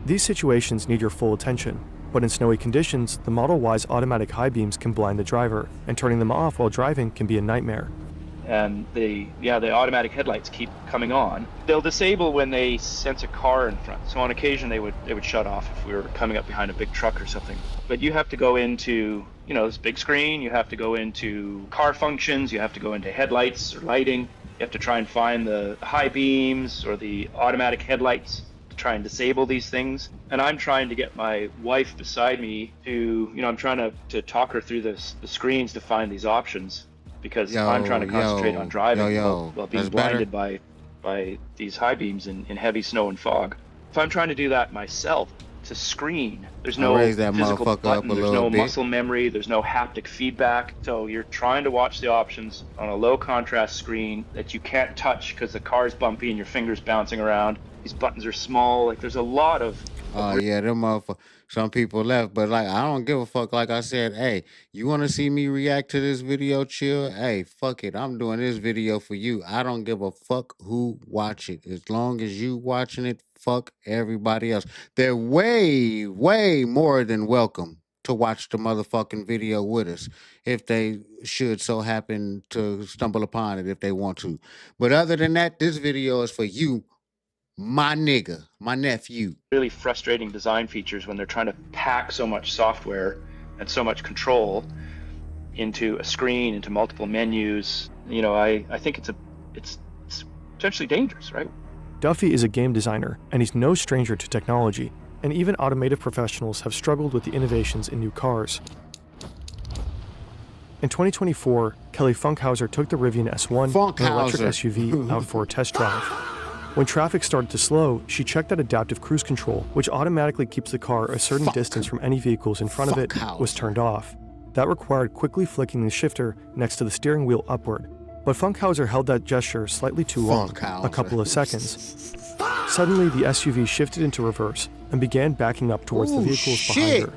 These situations need your full attention, but in snowy conditions, the Model Y's automatic high beams can blind the driver, and turning them off while driving can be a nightmare. And the automatic headlights keep coming on. They'll disable when they sense a car in front. So on occasion they would shut off if we were coming up behind a big truck or something. But you have to go into, this big screen, you have to go into car functions, you have to go into headlights or lighting, You have to try and find the high beams or the automatic headlights to try and disable these things. And I'm trying to get my wife beside me to, I'm trying to talk her through the screens to find these options, because I'm trying to concentrate on driving while being blinded by these high beams in heavy snow and fog. If I'm trying to do that myself, to screen, there's no physical button, there's no muscle memory, there's no haptic feedback. So you're trying to watch the options on a low contrast screen that you can't touch because the car's bumpy and your fingers bouncing around. These buttons are small. Like, there's a lot of yeah, them motherfuckers. Some people left, but like, I don't give a fuck. Like I said, hey, you want to see me react to this video, chill? Hey, fuck it. I'm doing this video for you. I don't give a fuck who watch it. As long as you watching it, fuck everybody else. They're way, way more than welcome to watch the motherfucking video with us if they should so happen to stumble upon it if they want to. But other than that, this video is for you, my nigga, my nephew. Really frustrating design features when they're trying to pack so much software and so much control into a screen, into multiple menus. I think it's potentially dangerous, right? Duffy is a game designer, and he's no stranger to technology, and even automotive professionals have struggled with the innovations in new cars. In 2024, Kelly Funkhauser took the Rivian S1, an electric SUV, out for a test drive. When traffic started to slow, she checked that adaptive cruise control, which automatically keeps the car a certain distance from any vehicles in front of it, was turned off. That required quickly flicking the shifter next to the steering wheel upward. But Funkhauser held that gesture slightly too long, a couple of seconds. Suddenly, the SUV shifted into reverse and began backing up towards the vehicles behind her.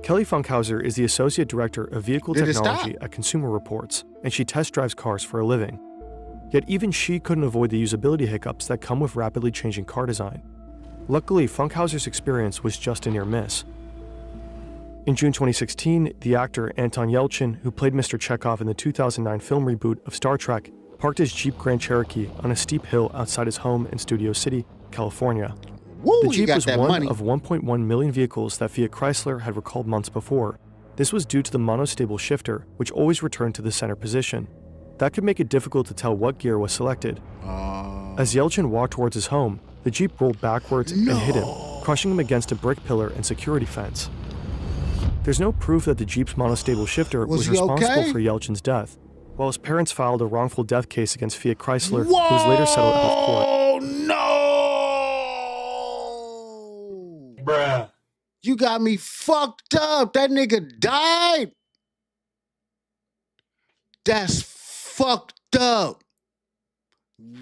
Kelly Funkhauser is the Associate Director of Vehicle Technology at Consumer Reports, and she test drives cars for a living. Yet even she couldn't avoid the usability hiccups that come with rapidly changing car design. Luckily, Funkhauser's experience was just a near miss. In June 2016, the actor Anton Yelchin, who played Mr. Chekhov in the 2009 film reboot of Star Trek, parked his Jeep Grand Cherokee on a steep hill outside his home in Studio City, California. The Jeep was one of 1.1 million vehicles that Fiat Chrysler had recalled months before. This was due to the monostable shifter, which always returned to the center position. That could make it difficult to tell what gear was selected. As Yelchin walked towards his home, the Jeep rolled backwards and hit him, crushing him against a brick pillar and security fence. There's no proof that the Jeep's monostable shifter was responsible for Yelchin's death, while his parents filed a wrongful death case against Fiat Chrysler, who was later settled out of court. Oh no! Bruh. You got me fucked up. That nigga died. That's fucked up.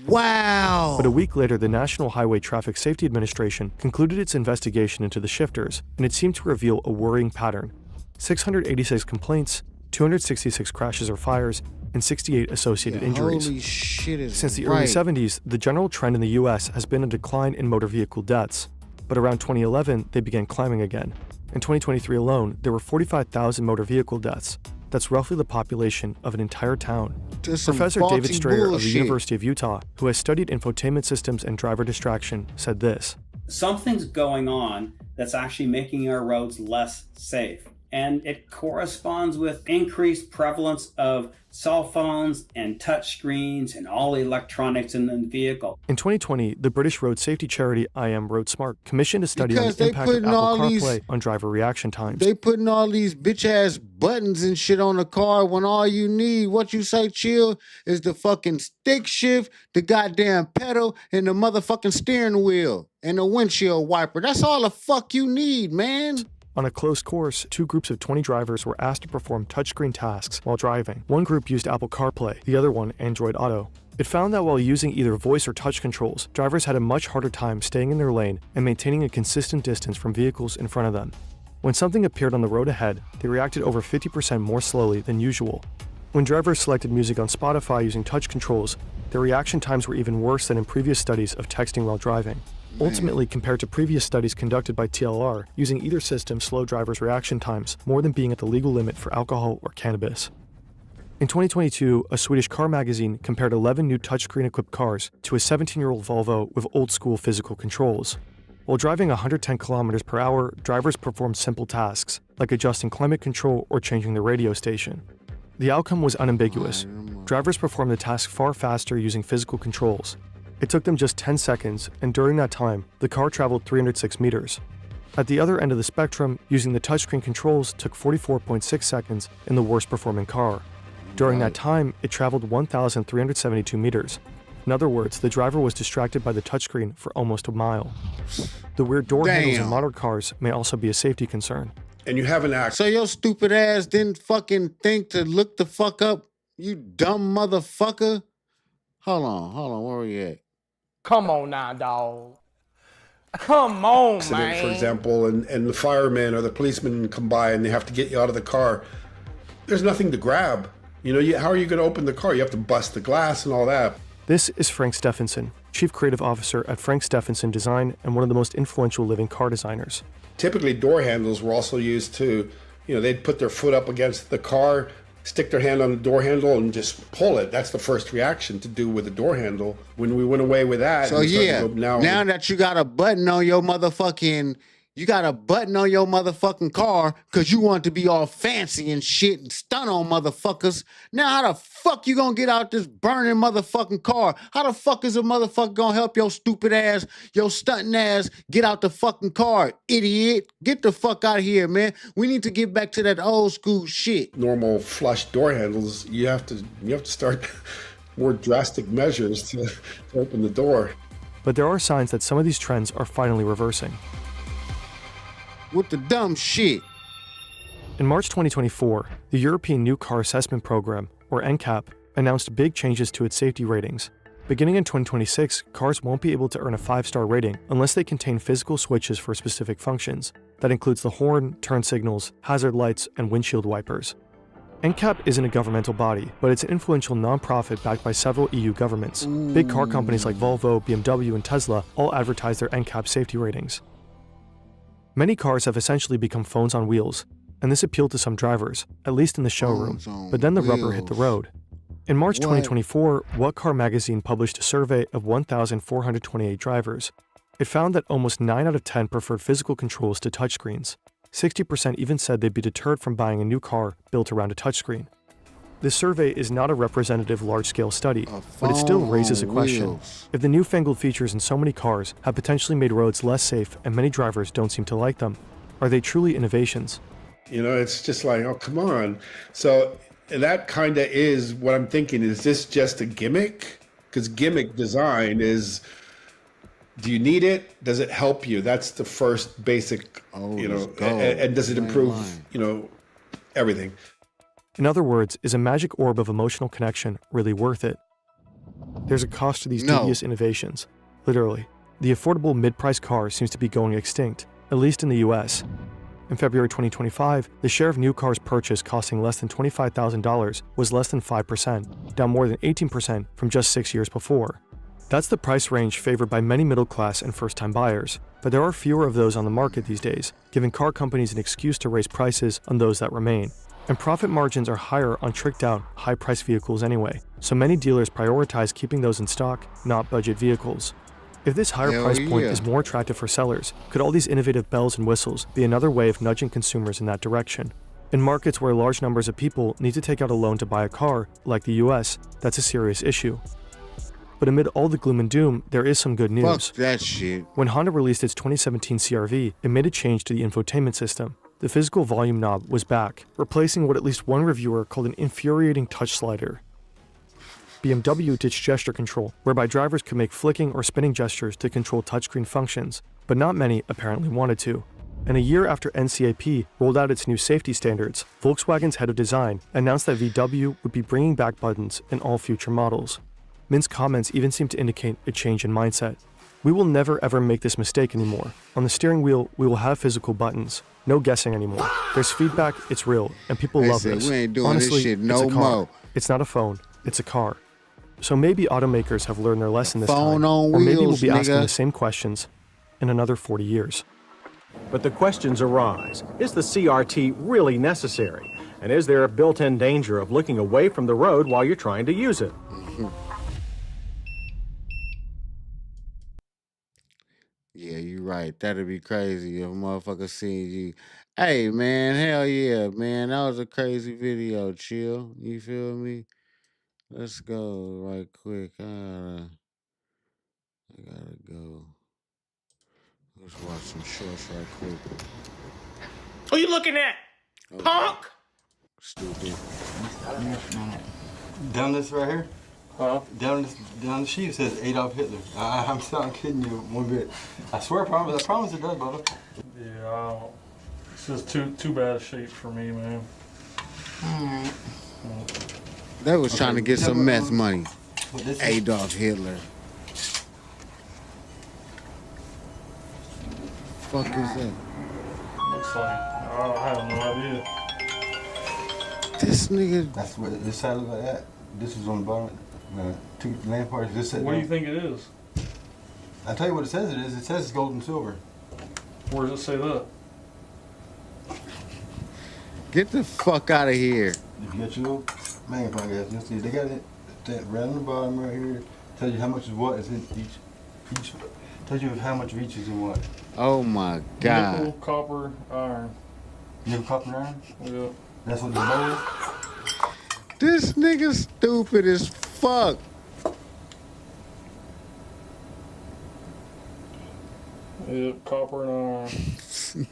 Wow. But a week later, the National Highway Traffic Safety Administration concluded its investigation into the shifters, and it seemed to reveal a worrying pattern. 686 complaints, 266 crashes or fires, and 68 associated injuries. Holy shit is Since the early 70s, the general trend in the US has been a decline in motor vehicle deaths. But around 2011, they began climbing again. In 2023 alone, there were 45,000 motor vehicle deaths. That's roughly the population of an entire town. Professor David Strayer of the University of Utah, who has studied infotainment systems and driver distraction, said this. Something's going on that's actually making our roads less safe. And it corresponds with increased prevalence of cell phones and touch screens and all the electronics in the vehicle. In 2020, the British road safety charity I Am Road Smart commissioned a study on the impact of Apple CarPlay on driver reaction times. They putting all these bitch-ass buttons and shit on the car when all you need, what you say, chill, is the fucking stick shift, the goddamn pedal, and the motherfucking steering wheel, and the windshield wiper. That's all the fuck you need, man. On a closed course, 2 groups of 20 drivers were asked to perform touchscreen tasks while driving. One group used Apple CarPlay, the other one Android Auto. It found that while using either voice or touch controls, drivers had a much harder time staying in their lane and maintaining a consistent distance from vehicles in front of them. When something appeared on the road ahead, they reacted over 50% more slowly than usual. When drivers selected music on Spotify using touch controls, their reaction times were even worse than in previous studies of texting while driving. Ultimately, compared to previous studies conducted by TLR, using either system slowed drivers' reaction times more than being at the legal limit for alcohol or cannabis. In 2022, a Swedish car magazine compared 11 new touchscreen-equipped cars to a 17-year-old Volvo with old-school physical controls. While driving 110 kilometers per hour, drivers performed simple tasks, like adjusting climate control or changing the radio station. The outcome was unambiguous. drivers performed the task far faster using physical controls. It took them just 10 seconds, and during that time, the car traveled 306 meters. At the other end of the spectrum, using the touchscreen controls took 44.6 seconds in the worst performing car. During that time, it traveled 1,372 meters. In other words, the driver was distracted by the touchscreen for almost a mile. The weird door handles in modern cars may also be a safety concern. And you have an act. So your stupid ass didn't fucking think to look the fuck up, you dumb motherfucker? Hold on, where we at? Come on now, dog. Come on, Accident, man. for example, and the firemen or the policemen come by and they have to get you out of the car. There's nothing to grab. You know, how are you going to open the car? You have to bust the glass and all that. This is Frank Stephenson, Chief Creative Officer at Frank Stephenson Design and one of the most influential living car designers. Typically, door handles were also used to, they'd put their foot up against the car, stick their hand on the door handle and just pull it. That's the first reaction to do with the door handle. When we went away with that. So yeah, now that you got a button on your motherfucking car because you want to be all fancy and shit and stun on motherfuckers. Now how the fuck you gonna get out this burning motherfucking car? How the fuck is a motherfucker gonna help your stupid ass, your stunting ass get out the fucking car, idiot? Get the fuck out of here, man. We need to get back to that old school shit. Normal flush door handles, you have to start more drastic measures to open the door. But there are signs that some of these trends are finally reversing. With the dumb shit. In March 2024, the European New Car Assessment Program, or NCAP, announced big changes to its safety ratings. Beginning in 2026, cars won't be able to earn a 5-star rating unless they contain physical switches for specific functions. That includes the horn, turn signals, hazard lights, and windshield wipers. NCAP isn't a governmental body, but it's an influential non-profit backed by several EU governments. Big car companies like Volvo, BMW, and Tesla all advertise their NCAP safety ratings. Many cars have essentially become phones on wheels, and this appealed to some drivers, at least in the showroom, but then the rubber hit the road. In March 2024, What Car magazine published a survey of 1,428 drivers. It found that almost 9 out of 10 preferred physical controls to touchscreens. 60% even said they'd be deterred from buying a new car built around a touchscreen. This survey is not a representative large-scale study, but it still raises a question. If the newfangled features in so many cars have potentially made roads less safe and many drivers don't seem to like them, are they truly innovations? It's just like, oh, come on. So that kind of is what I'm thinking. Is this just a gimmick? Because gimmick design is, do you need it? Does it help you? That's the first basic, and does it improve, everything? In other words, is a magic orb of emotional connection really worth it? There's a cost to these dubious innovations. Literally, the affordable mid-price car seems to be going extinct, at least in the US. In February 2025, the share of new cars purchased costing less than $25,000 was less than 5%, down more than 18% from just 6 years before. That's the price range favored by many middle-class and first-time buyers, but there are fewer of those on the market these days, giving car companies an excuse to raise prices on those that remain. And profit margins are higher on tricked-out, high-priced vehicles anyway, so many dealers prioritize keeping those in stock, not budget vehicles. If this higher price point is more attractive for sellers, could all these innovative bells and whistles be another way of nudging consumers in that direction? In markets where large numbers of people need to take out a loan to buy a car, like the US, that's a serious issue. But amid all the gloom and doom, there is some good news. Fuck that shit. When Honda released its 2017 CR-V, it made a change to the infotainment system. The physical volume knob was back, replacing what at least one reviewer called an infuriating touch slider. BMW ditched gesture control, whereby drivers could make flicking or spinning gestures to control touchscreen functions, but not many apparently wanted to. And a year after NCAP rolled out its new safety standards, Volkswagen's head of design announced that VW would be bringing back buttons in all future models. Mint's comments even seem to indicate a change in mindset. We will never ever make this mistake anymore. On the steering wheel, we will have physical buttons. No guessing anymore. There's feedback, it's real, and people love this. We ain't doing Honestly, this shit no it's a car. more. It's not a phone, it's a car. So maybe automakers have learned their lesson this Phone time, on or maybe we'll wheels, be asking nigga. the same questions in another 40 years. But the questions arise. Is the CRT really necessary? And is there a built-in danger of looking away from the road while you're trying to use it? Yeah, you're right. That'd be crazy if a motherfucker seen you. Hey, man, hell yeah, man. That was a crazy video, chill. You feel me? Let's go right quick. I gotta go. Let's watch some shorts right quick. Who you looking at? Oh, Punk! stupid. Down this right here? Huh? Down the sheet it says Adolf Hitler. I'm not kidding you one bit. I swear, I promise it does, brother. Yeah, I don't. This is too bad a shape for me, man. Alright. They was trying to get some meth money. This Adolf Hitler. Fuck is that? Looks like, I have no idea. This nigga. That's what this side looks like that. This is on the bottom. Two land parts. This What do you think it is? I tell you what it says it is. It says it's gold and silver. Where does it say that? Get the fuck out of here. If you got your little magnifying glass, you'll see they got it right on the bottom right here. Tells you how much is what is in each. Tells you how much of each is in what. Oh my god. Nickel, copper, iron. Nickel, copper, and iron. Yeah. That's what the bowl is. This nigga stupid as fuck. Yep, copper and iron.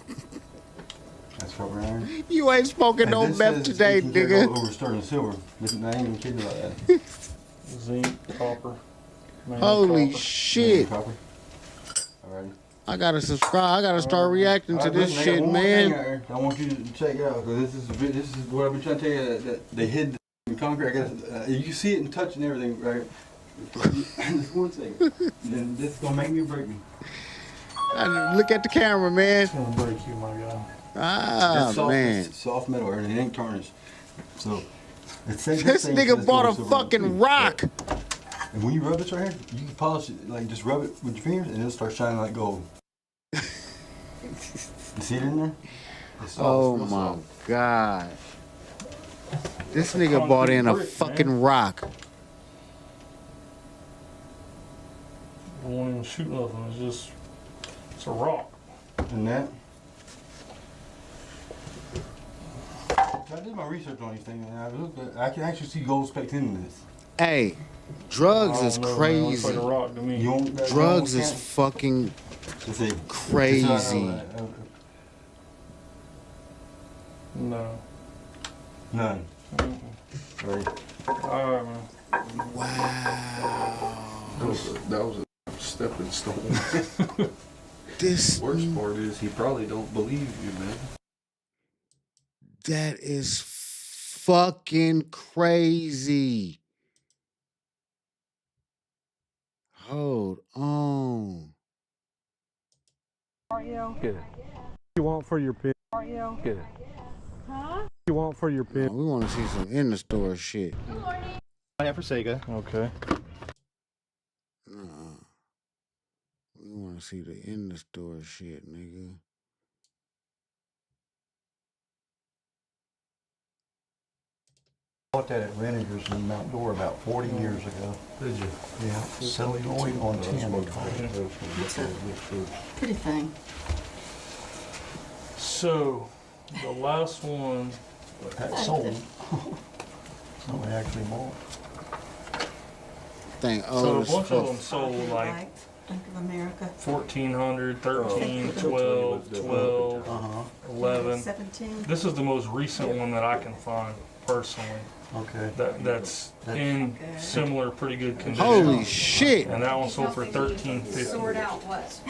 That's copper and iron. You ain't smoking no meth today, nigga. Over sterling silver. I ain't even kidding about that. Zinc, copper. Holy shit. Copper. Alrighty. I gotta subscribe. I gotta start reacting to this shit, man. I want you to check it out because this is what I've been trying to tell you that they hid the concrete. You can see it and touch and everything, right? Just one second. Then this is gonna make me break me. Look at the camera, man. It's gonna break you, my guy. Ah, soft, man. It's soft metal, and it ain't tarnished. So this nigga bought a fucking rock. And when you rub this right here, you can polish it, like just rub it with your fingers and it'll start shining like gold. You see it in there? It's soft, Oh it's real my soft. god. This nigga bought in a fucking rock. It won't even shoot nothing. It's a rock. And that. I did my research on these things and I can actually see gold specks in this. Hey, drugs is crazy. You don't- Drugs you is don't- fucking Let's see. crazy. No. None. Right. Alright, man. Wow. That was a stepping stone. This worst part is he probably don't believe you, man. That is fucking crazy. Hold on. Are you? Get it. You want for your pin? Are you? Get it. Huh? You want for your pin? We want to see some in the store shit. I have for Sega. Okay. We want to see the in the store shit, nigga. Bought that at Renninger's in Mount Dora about 40 years ago. Did you? Yeah. Celluloid on tin. It's a pretty thing. So, the last one. That sold. Somebody actually bought. Thing So old a as bunch of fuck. them sold like Bank of America. 1400, 13, 12, 12, 11. 17. This is the most recent one that I can find personally. Okay. That's in similar, pretty good condition. Holy shit! And that one sold for $13.50. Sort out what?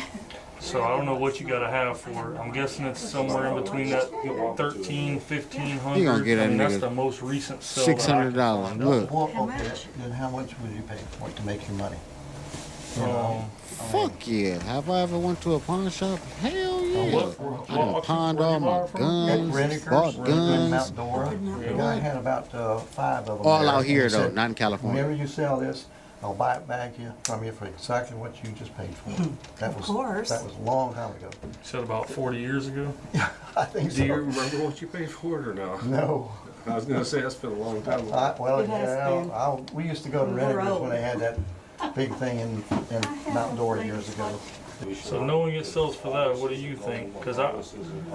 So I don't know what you gotta have for it. I'm guessing it's somewhere in between that 13, 1500. You gonna get that I mean, that's nigga the most recent sale that I can $600. find. Look. Well, okay. Then how much would you pay for it to make your money? Fuck yeah. Have I ever went to a pawn shop? Hell yeah. what I done pawned all my guns, Renninger's bought in guns. Mount Dora. The guy had about 5 of them. All there, out and here he though, said, not in California. Whenever you sell this, I'll buy it back from you for exactly what you just paid for it. That was, course. That was a long time ago. You said about 40 years ago? I think so. Do you remember what you paid for it or no? No. I was gonna say that's been a long time ago. Well, It has we used to go to We're Renninger's old. when they had that big thing in Mount Dora years ago. So knowing it sells for that, what do you think? Because I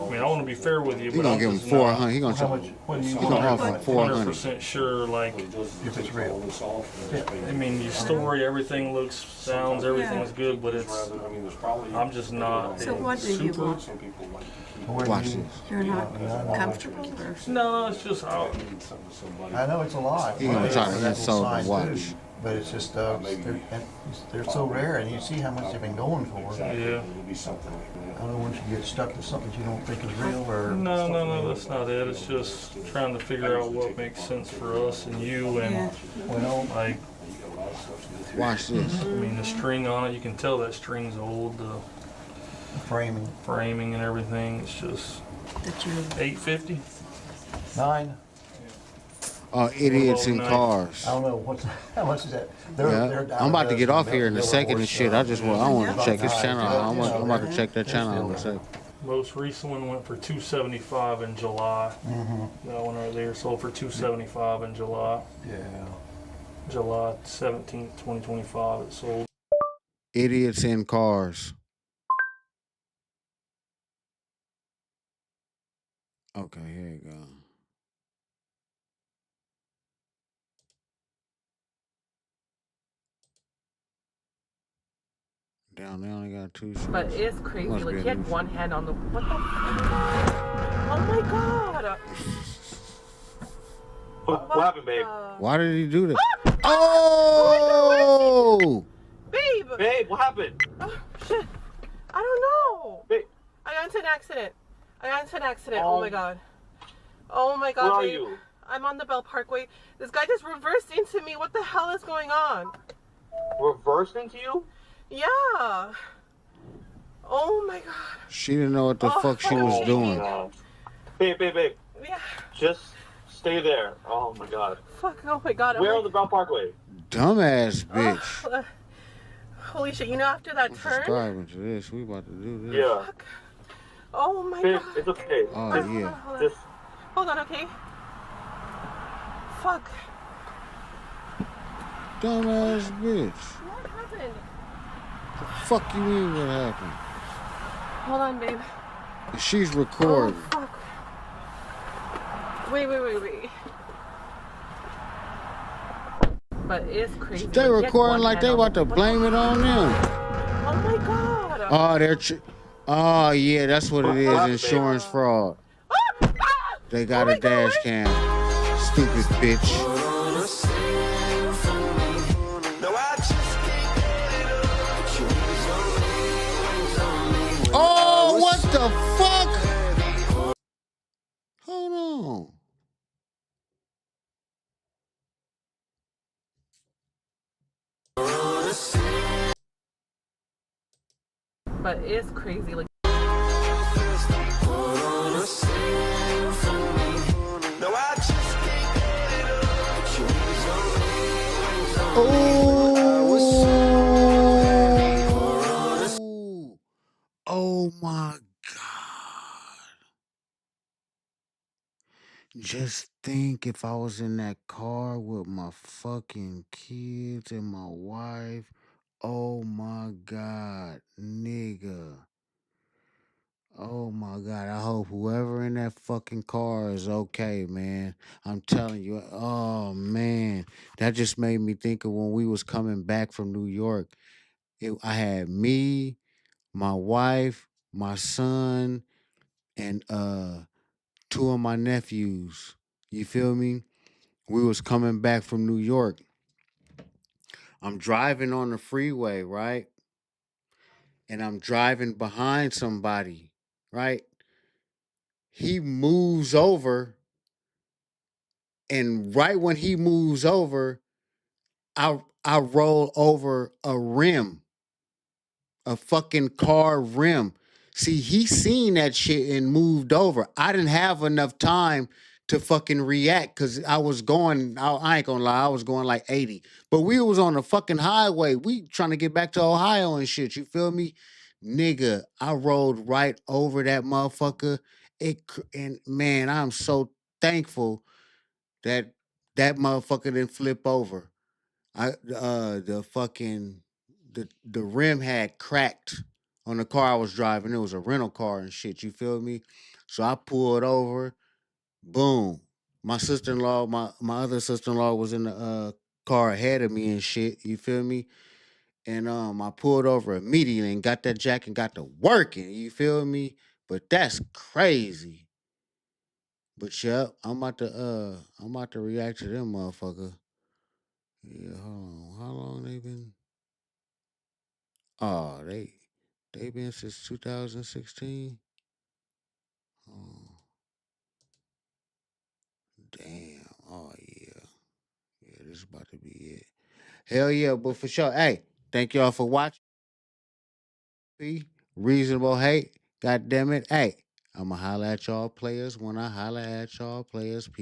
mean, I want to be fair with you, He but gonna I'm give him just 400. He not gonna he gonna offer him 400. 100% sure. Like, If it's real. I mean, your story, everything looks, sounds, everything's good, but it's. I'm just not. So what do you want? Watch this. You're not comfortable? Or? No, it's just. I know it's a lot. He gonna try to That insult little the sign, watch. too. But it's just, they're so rare, and you see how much they've been going for. Yeah. I don't want you to get stuck to something you don't think is real, or... No, that's not it. It's just trying to figure out what makes sense for us and you, and Well, like. Watch this. I mean, the string on it, you can tell that string's old. The framing and everything. It's just $850. 9. Idiots in cars. I don't know, how much is that? Yeah. I'm about to get off here in a second and shit. I want to check his channel out. I'm about to check that channel out in a second. Most recent one went for $275 in July. That one right there sold for $275 in July. Yeah. July 17th, 2025 it sold. Idiots in cars. Okay, here you go. Down, they only got 2 shoes. But it's crazy. Must Like be he a had new one hand on the. What the? Oh my god! What happened, babe? Why did he do that? Oh! Babe! Babe, what happened? Oh, shit. I don't know. Babe. I got into an accident. Oh my god. Oh my god, Where are babe. you? I'm on the Bell Parkway. This guy just reversed into me. What the hell is going on? Reversed into you? Yeah. Oh my god. She didn't know what the fuck she was doing. Babe. Yeah. Just stay there. Oh my god. Fuck. Oh my god. Where on the Bell Parkway? Dumbass bitch. Holy shit. You know, after that turn. Subscribing to this. We about to do this. Yeah. Fuck. Oh my Babe, god. it's okay. Oh, Just- yeah. Just Hold on, okay? Fuck. Dumbass bitch. What happened? The fuck you mean what happened? Hold on, babe. She's recording. Oh, fuck. Wait. But it's crazy. They Like, he had recording one like they hand on about to blame it on them. Oh my god. Oh, oh yeah, that's what it is. Insurance fraud. They got a dash cam. Stupid bitch. Oh, what the fuck? Hold on. But it's crazy. Like. Oh my God. Just think if I was in that car with my fucking kids and my wife. Oh my God, nigga. Oh my God, I hope whoever in that fucking car is okay, man. I'm telling you, oh man. That just made me think of when we was coming back from New York. I had me, my wife, my son, and 2 of my nephews. You feel me? We was coming back from New York. I'm driving on the freeway, right? And I'm driving behind somebody, right? He moves over, and right when he moves over, I roll over a rim, a fucking car rim. See, he seen that shit and moved over. I didn't have enough time to fucking react because I was going, I ain't gonna lie, I was going like 80. But we was on the fucking highway. We trying to get back to Ohio and shit, you feel me? Nigga, I rolled right over that motherfucker. And man, I'm so thankful that that motherfucker didn't flip over. The rim had cracked on the car I was driving. It was a rental car and shit. You feel me? So I pulled over. Boom. My sister-in-law, my other sister-in-law was in the car ahead of me and shit. You feel me? And I pulled over immediately and got that jack and got to working. You feel me? But that's crazy. But yep, I'm about to react to them motherfucker. Yeah, hold on. How long they been? Oh, they been since 2016. Oh, damn. Oh yeah. Yeah, this is about to be it. Hell yeah, but for sure. Hey, thank y'all for watching. Reasonable hate. God damn it. Hey, I'ma holla at y'all players when I holla at y'all players. Peace.